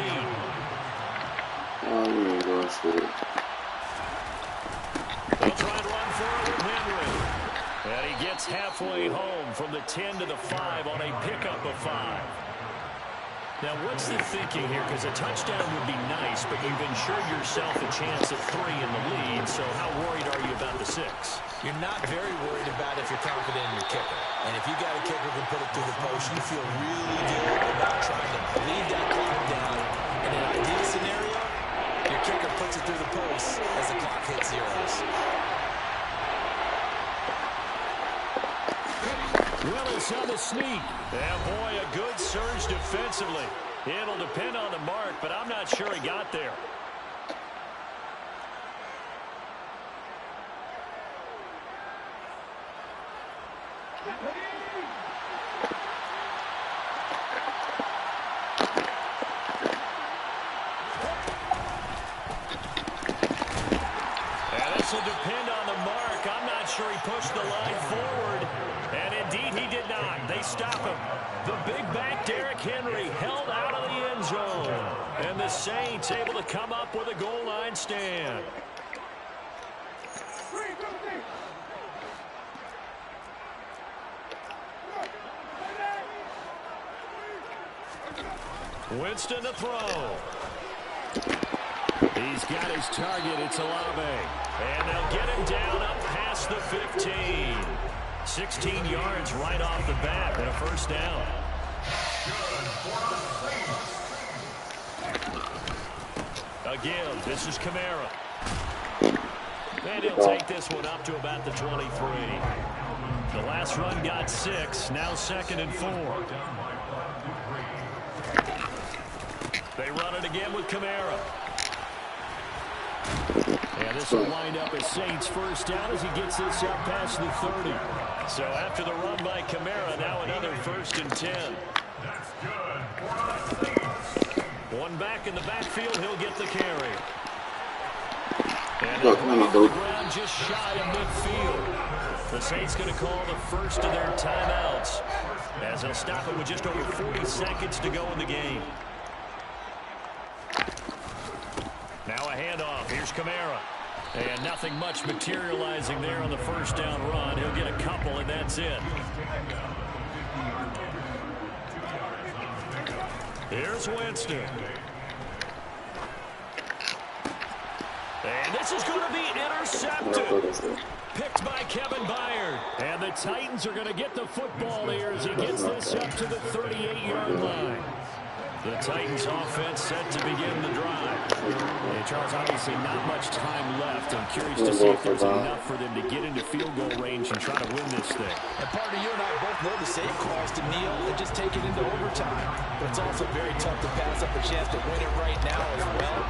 Oh, you ain't going for it. They'll try and run for it with Henry. And he gets halfway home from the 10 to the 5 on a pickup of 5. Now, what's the thinking here? Because a touchdown would be nice, but you've ensured yourself a chance at 3 in the lead, so how worried are you about the 6? You're not very worried about if you're confident in your kicker. And if you got a kicker who can put it through the post, you feel really good about trying to leave that clock down. In an ideal scenario, your kicker puts it through the post as the clock hits zeros. Willis on the sneak. And boy, a good surge defensively. It'll depend on the mark, but I'm not sure he got there. And this will depend on the mark. I'm not sure he pushed the line forward. And indeed, he did not. They stop him. The big back, Derrick Henry, held out of the end zone. And the Saints able to come up with a goal line stand. Winston to throw. He's got his target. It's Olave. And they'll get him down up past the 15. 16 yards right off the bat and a 1st down. Again, this is Kamara. And he'll take this one up to about the 23. The last run got 6. Now 2nd and 4. They run it again with Kamara. And this will wind up as Saints first down as he gets this up past the 30. So after the run by Kamara, now another 1st and 10. One back in the backfield, he'll get the carry. And on the ground just shy of midfield. The Saints going to call the first of their timeouts as they'll stop it with just over 40 seconds to go in the game. Now a handoff. Here's Kamara. And nothing much materializing there on the first down run. He'll get a couple, and that's it. Here's Winston. And this is going to be intercepted. Picked by Kevin Byard. And the Titans are going to get the football here as he gets this up to the 38-yard line. The Titans offense set to begin the drive. Hey, Charles, obviously not much time left. I'm curious to see if there's enough for them to get into field goal range and try to win this thing. And partner, you and I both know the safe calls to kneel and just take it into overtime. But it's also very tough to pass up a chance to win it right now as well.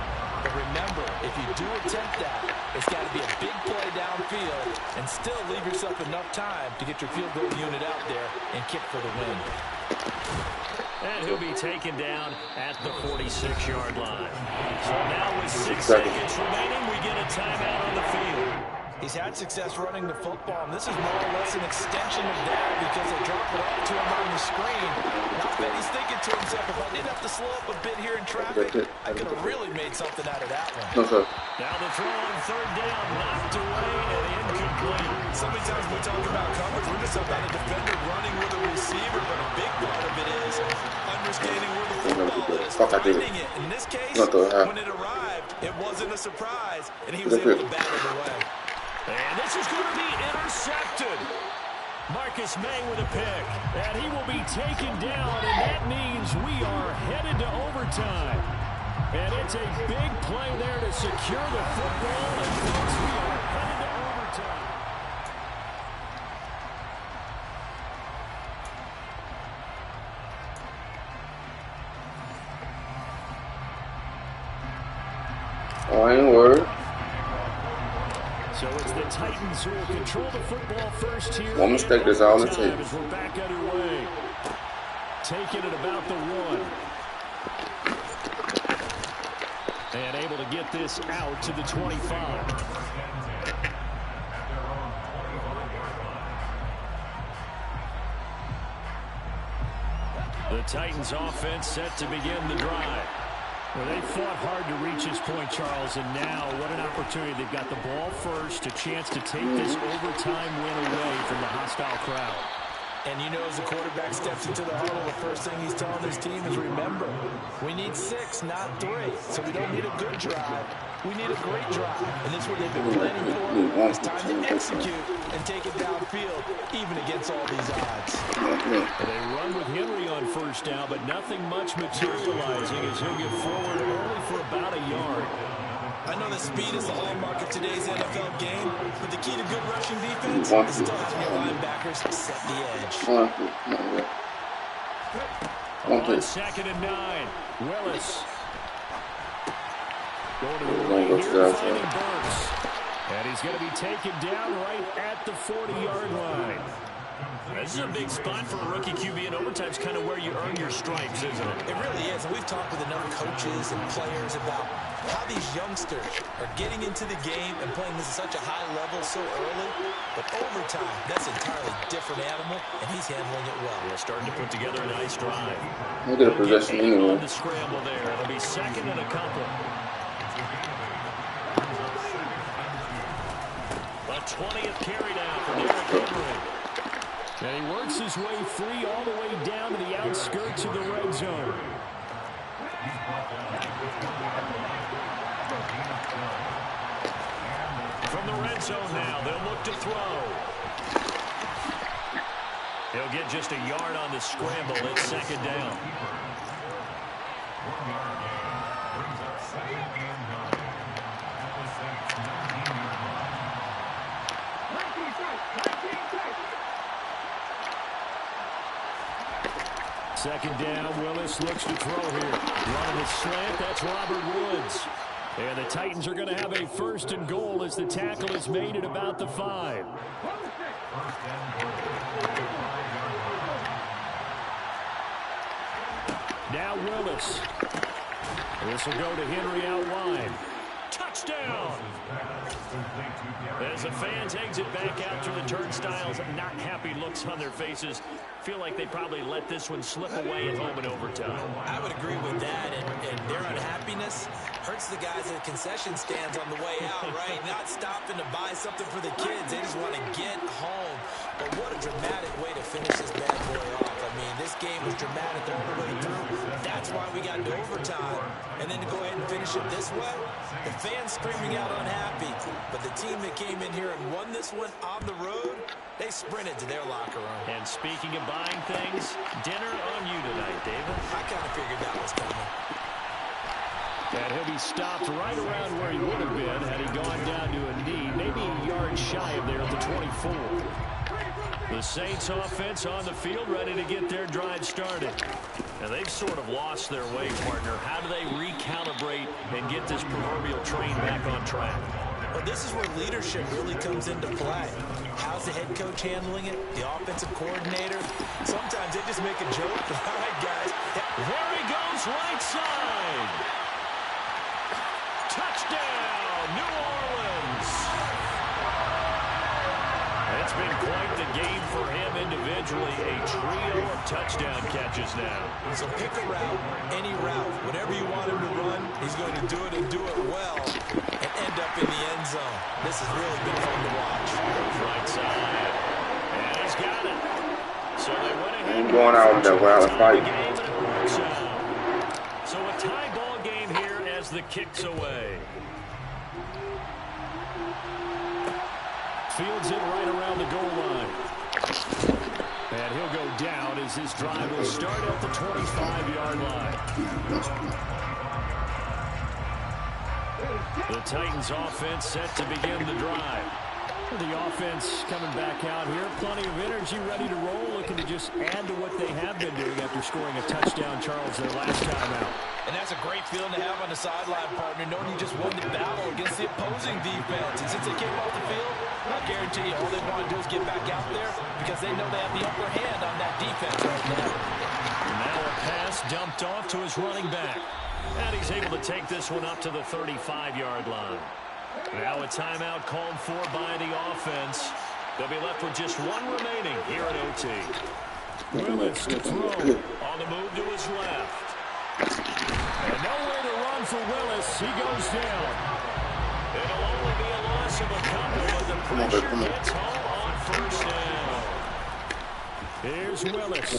But remember, if you do attempt that, it's got to be a big play downfield and still leave yourself enough time to get your field goal unit out there and kick for the win. And he'll be taken down at the 46-yard line. So now with 6 seconds remaining, we get a timeout on the field. He's had success running the football, and this is more or less an extension of that because they drop it off to him on the screen. And I bet he's thinking to himself, if I did have to slow up a bit here in traffic, I could have really made something out of that one. Now the throw on 3rd down, knocked away and incomplete. So many times we talk about coverage, we're just about a defender running with a receiver, but a big part of it is understanding where the football is, finding it. In this case, when it arrived, it wasn't a surprise, and he was able to bat it away. And this is going to be intercepted. Marcus May with a pick. And he will be taken down, and that means we are headed to overtime. And it's a big play there to secure the football, and folks, we are headed to overtime. Oh, I ain't worried. So it's the Titans who will control the football first here. One mistake is all it takes. As we're back underway. Taking it about the 1. And able to get this out to the 25. The Titans offense set to begin the drive. Well, they fought hard to reach this point, Charles, and now what an opportunity. They've got the ball first, a chance to take this overtime win away from the hostile crowd. And you know, as the quarterback steps into the huddle, the first thing he's telling his team is, remember, we need 6, not 3. So we don't need a good drive. We need a great drive. And this is what they've been planning for. It's time to execute and take it downfield, even against all these odds. They run with Henry on first down, but nothing much materializing as he'll get forward only for about a yard. I know that speed is the hallmark of today's NFL game, but the key to good rushing defense is still having your linebackers set the edge. On 2nd and 9, Willis. Going to the right here, finding Burks. And he's going to be taken down right at the 40-yard line. This is a big spot for a rookie QB, and overtime's kind of where you earn your stripes, isn't it? It really is, and we've talked with enough coaches and players about how these youngsters are getting into the game and playing this at such a high level so early. But overtime, that's an entirely different animal, and he's handling it well. We're starting to put together a nice drive. We'll get a possession anyway. On the scramble there. It'll be 2nd and a couple. A 20th carry down for Derrick Henry. And he works his way free all the way down to the outskirts of the red zone. From the red zone now, they'll look to throw. He'll get just a yard on the scramble. It's 2nd down. Second down, Willis looks to throw here. Running the slant, that's Robert Woods. And the Titans are going to have a 1st and goal as the tackle is made at about the 5. Now Willis. This will go to Henry out wide. Touchdown! As the fans exit back out through the turnstiles, not happy looks on their faces. Feel like they probably let this one slip away at home in overtime. I would agree with that, and their unhappiness hurts the guys at the concession stands on the way out, right? Not stopping to buy something for the kids. They just want to get home. But what a dramatic way to finish this bad boy off. I mean, this game was dramatic the whole way through. That's why we got to overtime. And then to go ahead and finish it this way, the fans screaming out unhappy. But the team that came in here and won this one on the road, they sprinted to their locker room. And speaking of buying things, dinner on you tonight, David. I kind of figured that was coming. And he'll be stopped right around where he would have been had he gone down to a knee, maybe a yard shy of there at the 24. The Saints offense on the field ready to get their drive started. Now they've sort of lost their way, partner. How do they recalibrate and get this proverbial train back on track? Well, this is where leadership really comes into play. How's the head coach handling it? The offensive coordinator? Sometimes they just make a joke. All right, guys. There he goes, right side. Touchdown, New Orleans. It's been quite the game for him individually. A trio of touchdown catches now. So pick a route, any route. Whatever you want him to run, he's going to do it and do it well and end up in the end zone. This has really been fun to watch. Right side. And he's got it. So they went ahead. I'm going out there without a fight. So a tie ball game here as the kick's away. Fields it right around the goal line. And he'll go down as this drive will start at the 25-yard line. The Titans offense set to begin the drive. The offense coming back out here. Plenty of energy, ready to roll, looking to just add to what they have been doing after scoring a touchdown, Charles, their last time out. And that's a great feeling to have on the sideline, partner, knowing you just won the battle against the opposing defense. And since they came off the field, I guarantee you all they want to do is get back out there because they know they have the upper hand on that defense right now. And now a pass dumped off to his running back. And he's able to take this one up to the 35-yard line. Now a timeout called for by the offense. They'll be left with just one remaining here at OT. Willis to throw on the move to his left. And nowhere to run for Willis. He goes down. It'll only be a loss of a couple, but the pressure gets home on first down. Here's Willis.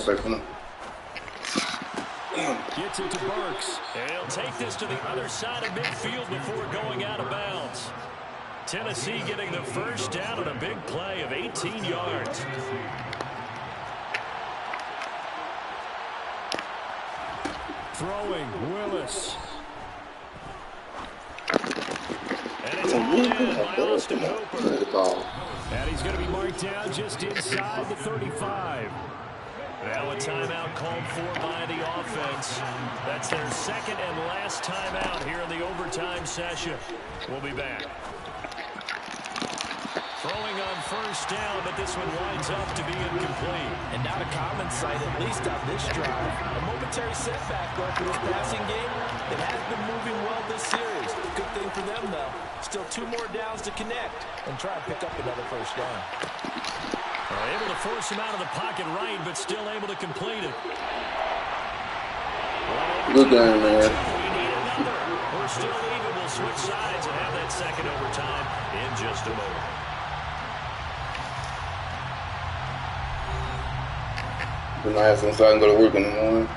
Gets it to Burks. And he'll take this to the other side of midfield before going out of bounds. Tennessee getting the first down on a big play of 18 yards. Throwing, Willis. And it's all in by Austin Hooper. And he's going to be marked down just inside the 35. Now a timeout called for by the offense. That's their second and last timeout here in the overtime session. We'll be back. Throwing on first down, but this one winds up to be incomplete. And not a common sight, at least on this drive. A momentary setback, though, for this passing game. It has been moving well this series. Good thing for them, though. Still 2 more downs to connect and try and pick up another first down. Able to force him out of the pocket right, but still able to complete it. Good game, man. We need another. We're still even. We'll switch sides and have that second overtime in just a moment. Good night, since I can go to work in the morning.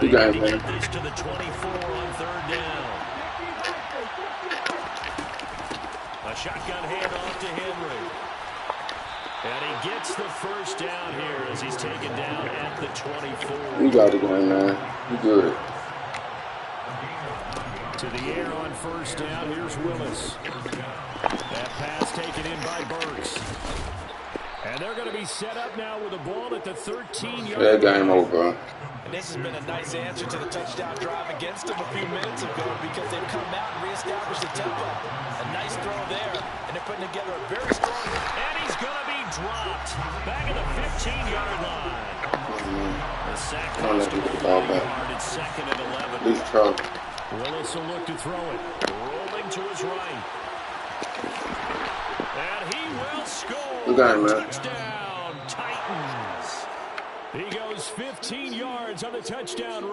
Good game, man. Get this to the 24 on third down. A shotgun handoff to Henry. And he gets the first down here as he's taken down at the 24. You got it going, man. You good. To the air on first down. Here's Willis. That pass taken in by Burks. And they're going to be set up now with the ball at the 13-yard That game over. And this has been a nice answer to the touchdown drive against them a few minutes ago because they've come out and reestablished the tempo. A nice throw there, and they're putting together a very strong. And he's going to be dropped back at the 15-yard line. The sack comes to the ball back. It's second and 11. Please try. Willis will look to throw it. Rolling to his right. And he will score. Good game, man. Touchdown, Titans. He goes 15 yards on the touchdown run.